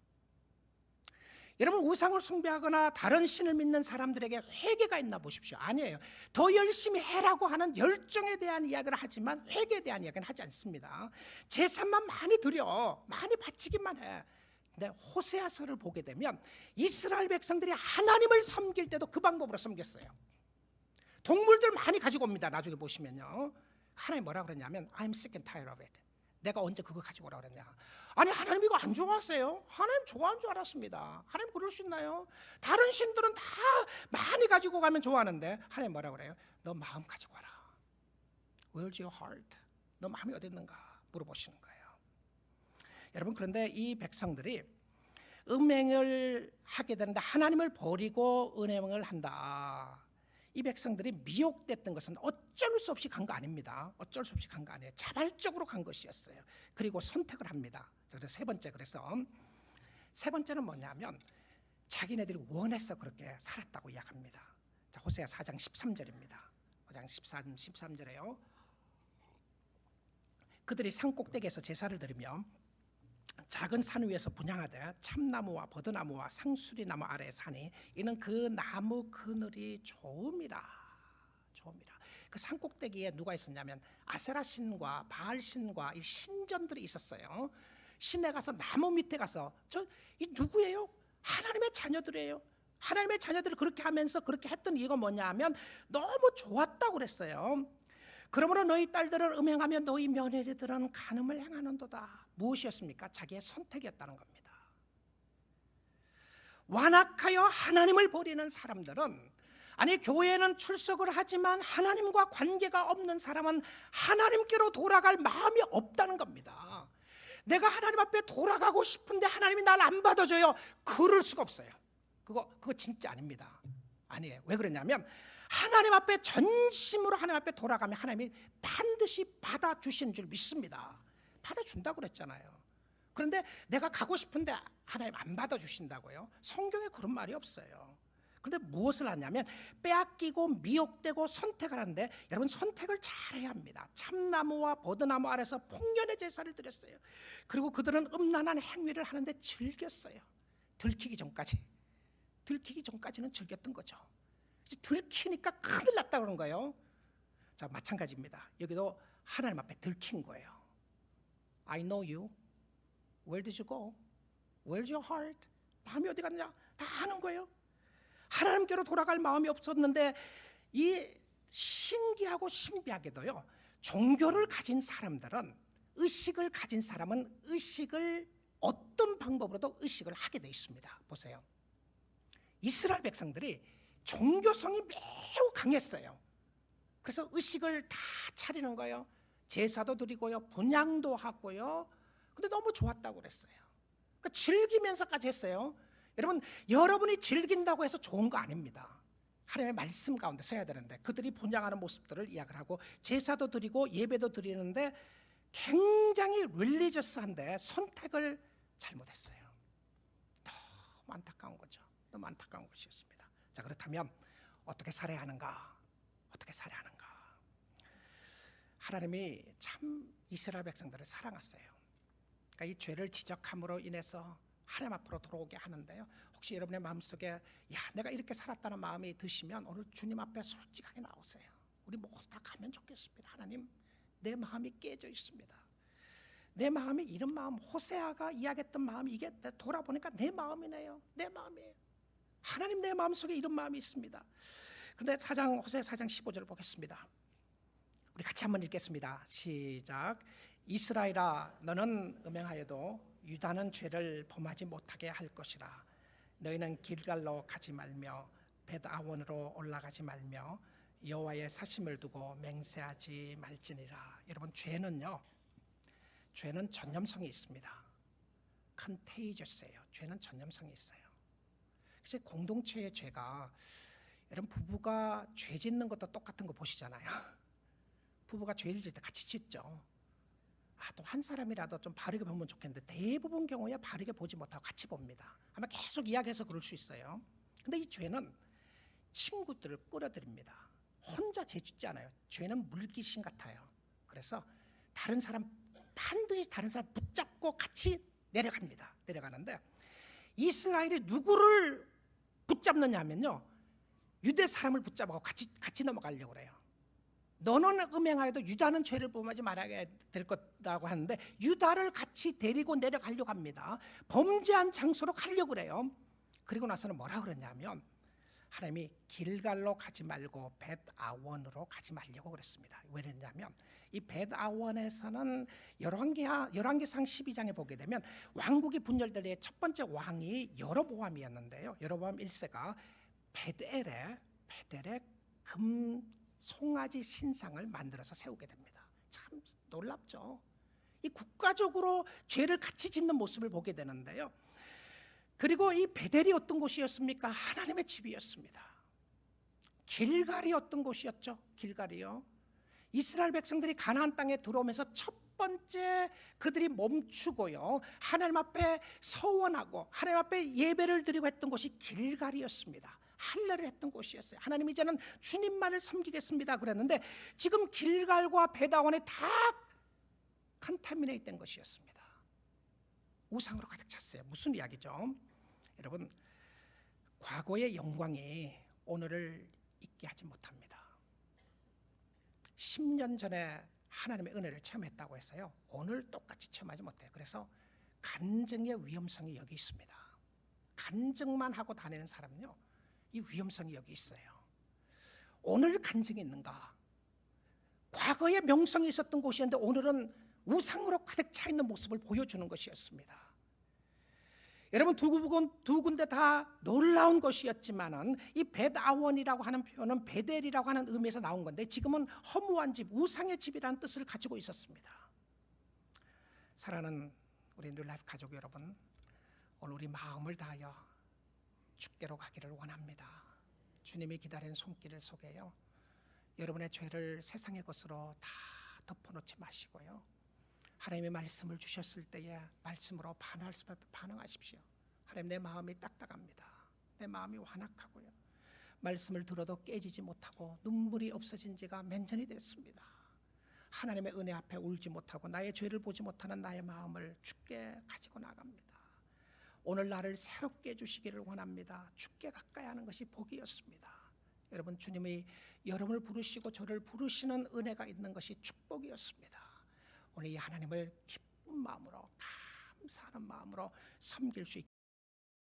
여러분 우상을 숭배하거나 다른 신을 믿는 사람들에게 회개가 있나 보십시오. 아니에요. 더 열심히 해라고 하는 열정에 대한 이야기를 하지만 회개에 대한 이야기는 하지 않습니다. 제사만 많이 드려, 많이 바치기만 해. 근데 호세아서를 보게 되면 이스라엘 백성들이 하나님을 섬길 때도 그 방법으로 섬겼어요. 동물들 많이 가지고 옵니다. 나중에 보시면요. 하나님 뭐라 그러냐면 I'm sick and tired of it. 내가 언제 그거 가지고 오라 그랬냐. 아니 하나님 이거 안 좋아하세요? 하나님 좋아하는 줄 알았습니다. 하나님 그럴 수 있나요? 다른 신들은 다 많이 가지고 가면 좋아하는데 하나님 뭐라 그래요? 너 마음 가지고 와라. Where's your heart? 너 마음이 어디 있는가 물어보시는 거예요. 여러분 그런데 이 백성들이 음행을 하게 되는데 하나님을 버리고 은행을 한다. 이 백성들이 미혹됐던 것은 어쩔 수 없이 간 거 아닙니다. 어쩔 수 없이 간 거 아니에요. 자발적으로 간 것이었어요. 그리고 선택을 합니다. 그래서 세 번째는 뭐냐면 자기네들이 원해서 그렇게 살았다고 이야기합니다. 자, 호세아 4장 13절입니다. 5장 13절에요. 그들이 산 꼭대기에서 제사를 드리며 작은 산 위에서 분향하되 참나무와 버드나무와 상수리나무 아래에 사니 이는 그 나무 그늘이 좋음이라. 그 산꼭대기에 누가 있었냐면 아세라 신과 바알 신과 이 신전들이 있었어요. 신에 가서 나무 밑에 가서 이 누구예요? 하나님의 자녀들이에요. 하나님의 자녀들이 그렇게 하면서 그렇게 했던 이유가 뭐냐 하면 너무 좋았다고 그랬어요. 그러므로 너희 딸들을 음행하며 너희 며느리들은 간음을 행하는도다. 무엇이었습니까? 자기의 선택이었다는 겁니다. 완악하여 하나님을 버리는 사람들은, 아니 교회에는 출석을 하지만 하나님과 관계가 없는 사람은 하나님께로 돌아갈 마음이 없다는 겁니다. 내가 하나님 앞에 돌아가고 싶은데 하나님이 날 안 받아줘요. 그럴 수가 없어요. 그거 진짜 아닙니다. 아니에요. 왜 그러냐면 하나님 앞에 전심으로 하나님 앞에 돌아가면 하나님이 반드시 받아주시는 줄 믿습니다. 받아준다고 그랬잖아요. 그런데 내가 가고 싶은데 하나님 안 받아주신다고요? 성경에 그런 말이 없어요. 그런데 무엇을 하냐면 빼앗기고 미혹되고 선택을 하는데, 여러분 선택을 잘해야 합니다. 참나무와 버드나무 아래서 풍년의 제사를 드렸어요. 그리고 그들은 음란한 행위를 하는데 즐겼어요. 들키기 전까지는 즐겼던 거죠. 들키니까 큰일 났다 그런 거예요. 자, 마찬가지입니다. 여기도 하나님 앞에 들킨 거예요. I know you. Where did you go? Where's your heart? 마음이 어디 갔냐? 다 아는 거예요. 하나님께로 돌아갈 마음이 없었는데, 이 신기하고 신비하게도요, 종교를 가진 사람들은, 의식을 가진 사람은 의식을 어떤 방법으로도 의식을 하게 돼 있습니다. 보세요. 이스라엘 백성들이 종교성이 매우 강했어요. 그래서 의식을 다 차리는 거예요. 제사도 드리고요, 분향도 하고요. 근데 너무 좋았다고 그랬어요. 그러니까 즐기면서까지 했어요. 여러분, 여러분이 즐긴다고 해서 좋은 거 아닙니다. 하나님의 말씀 가운데 서야 되는데, 그들이 분향하는 모습들을 이야기를 하고 제사도 드리고 예배도 드리는데 굉장히 릴리저스한데 선택을 잘못했어요. 너무 안타까운 거죠. 너무 안타까운 것이었습니다. 자, 그렇다면 어떻게 살아야 하는가? 어떻게 살아야 하는가? 하나님이 참 이스라엘 백성들을 사랑하세요. 그러니까 이 죄를 지적함으로 인해서 하나님 앞으로 돌아오게 하는데요. 혹시 여러분의 마음속에 야, 내가 이렇게 살았다는 마음이 드시면 오늘 주님 앞에 솔직하게 나오세요. 우리 모두 다 가면 좋겠습니다. 하나님, 내 마음이 깨져 있습니다. 내 마음이 이런 마음, 호세아가 이야기했던 마음이 이게 돌아보니까 내 마음이네요. 내 마음이에요. 하나님, 내 마음속에 이런 마음이 있습니다. 그런데 호세 4장 15절을 보겠습니다. 우리 같이 한번 읽겠습니다. 시작. 이스라엘아, 너는 음행하여도 유다는 죄를 범하지 못하게 할 것이라. 너희는 길갈로 가지 말며 벳아원으로 올라가지 말며 여호와의 사심을 두고 맹세하지 말지니라. 여러분, 죄는 전염성이 있습니다. 컨테이저스예요. 죄는 전염성이 있어요. 그래서 공동체의 죄가, 여러분, 부부가 죄 짓는 것도 똑같은 거 보시잖아요. 부부가 죄를 짓을 때 같이 짓죠. 또 한 사람이라도 좀 바르게 보면 좋겠는데 대부분 경우에 바르게 보지 못하고 같이 봅니다. 아마 계속 이야기해서 그럴 수 있어요. 근데 이 죄는 친구들을 끌어들입니다. 혼자 죄 짓지 않아요. 죄는 물귀신 같아요. 그래서 반드시 다른 사람 붙잡고 같이 내려가는데 이스라엘이 누구를 붙잡느냐 하면요, 유대 사람을 붙잡고 같이 넘어가려고 그래요. 너는 음행하여도 유다는 죄를 범하지 말아야 될 거라고 하는데 유다를 같이 데리고 내려가려고 합니다. 범죄한 장소로 가려고 그래요. 그리고 나서는 뭐라 그러냐면 하나님이 길갈로 가지 말고 벳아원으로 가지 말려고 그랬습니다. 왜 그랬냐면 이 벳아원에서는 열왕기상 12장에 보게 되면 왕국이 분열될 때 첫 번째 왕이 여로보암이었는데요. 여로보암 1세가 베델에 금 송아지 신상을 만들어서 세우게 됩니다. 참 놀랍죠. 이 국가적으로 죄를 같이 짓는 모습을 보게 되는데요. 그리고 이 베델이 어떤 곳이었습니까? 하나님의 집이었습니다. 길갈이 어떤 곳이었죠? 길갈이요. 이스라엘 백성들이 가나안 땅에 들어오면서 첫 번째 그들이 멈추고요, 하나님 앞에 서원하고 하나님 앞에 예배를 드리고 했던 곳이 길갈이었습니다. 할례를 했던 곳이었어요. 하나님, 이제는 주님만을 섬기겠습니다 그랬는데 지금 길갈과 벳아원에 다 컨타미네이트 된 것이었습니다. 우상으로 가득 찼어요. 무슨 이야기죠? 여러분, 과거의 영광이 오늘을 잊게 하지 못합니다. 10년 전에 하나님의 은혜를 체험했다고 해서요, 오늘 똑같이 체험하지 못해요. 그래서 간증의 위험성이 여기 있습니다. 간증만 하고 다니는 사람은요, 이 위험성이 여기 있어요. 오늘 간증이 있는가? 과거에 명성이 있었던 곳이었는데 오늘은 우상으로 가득 차 있는 모습을 보여주는 것이었습니다. 여러분, 두 군데 다 놀라운 것이었지만은 이 벳아원이라고 하는 표현은 베델이라고 하는 의미에서 나온 건데 지금은 허무한 집, 우상의 집이라는 뜻을 가지고 있었습니다. 사랑하는 우리 뉴라이프 가족 여러분, 오늘 우리 마음을 다하여 주께로 가기를 원합니다. 주님이 기다리는 손길 속에요, 여러분의 죄를 세상의 것으로 다 덮어놓지 마시고요, 하나님의 말씀을 주셨을 때에 말씀으로 반응할 수 없게 반응하십시오. 하나님, 내 마음이 딱딱합니다. 내 마음이 완악하고요, 말씀을 들어도 깨지지 못하고 눈물이 없어진 지가 몇 년이 됐습니다. 하나님의 은혜 앞에 울지 못하고 나의 죄를 보지 못하는 나의 마음을 주께 가지고 나갑니다. 오늘 나를 새롭게 해주시기를 원합니다. 주께 가까이 하는 것이 복이었습니다. 여러분, 주님이 여러분을 부르시고 저를 부르시는 은혜가 있는 것이 축복이었습니다. 오늘 이 하나님을 기쁜 마음으로, 감사하는 마음으로 섬길 수 있게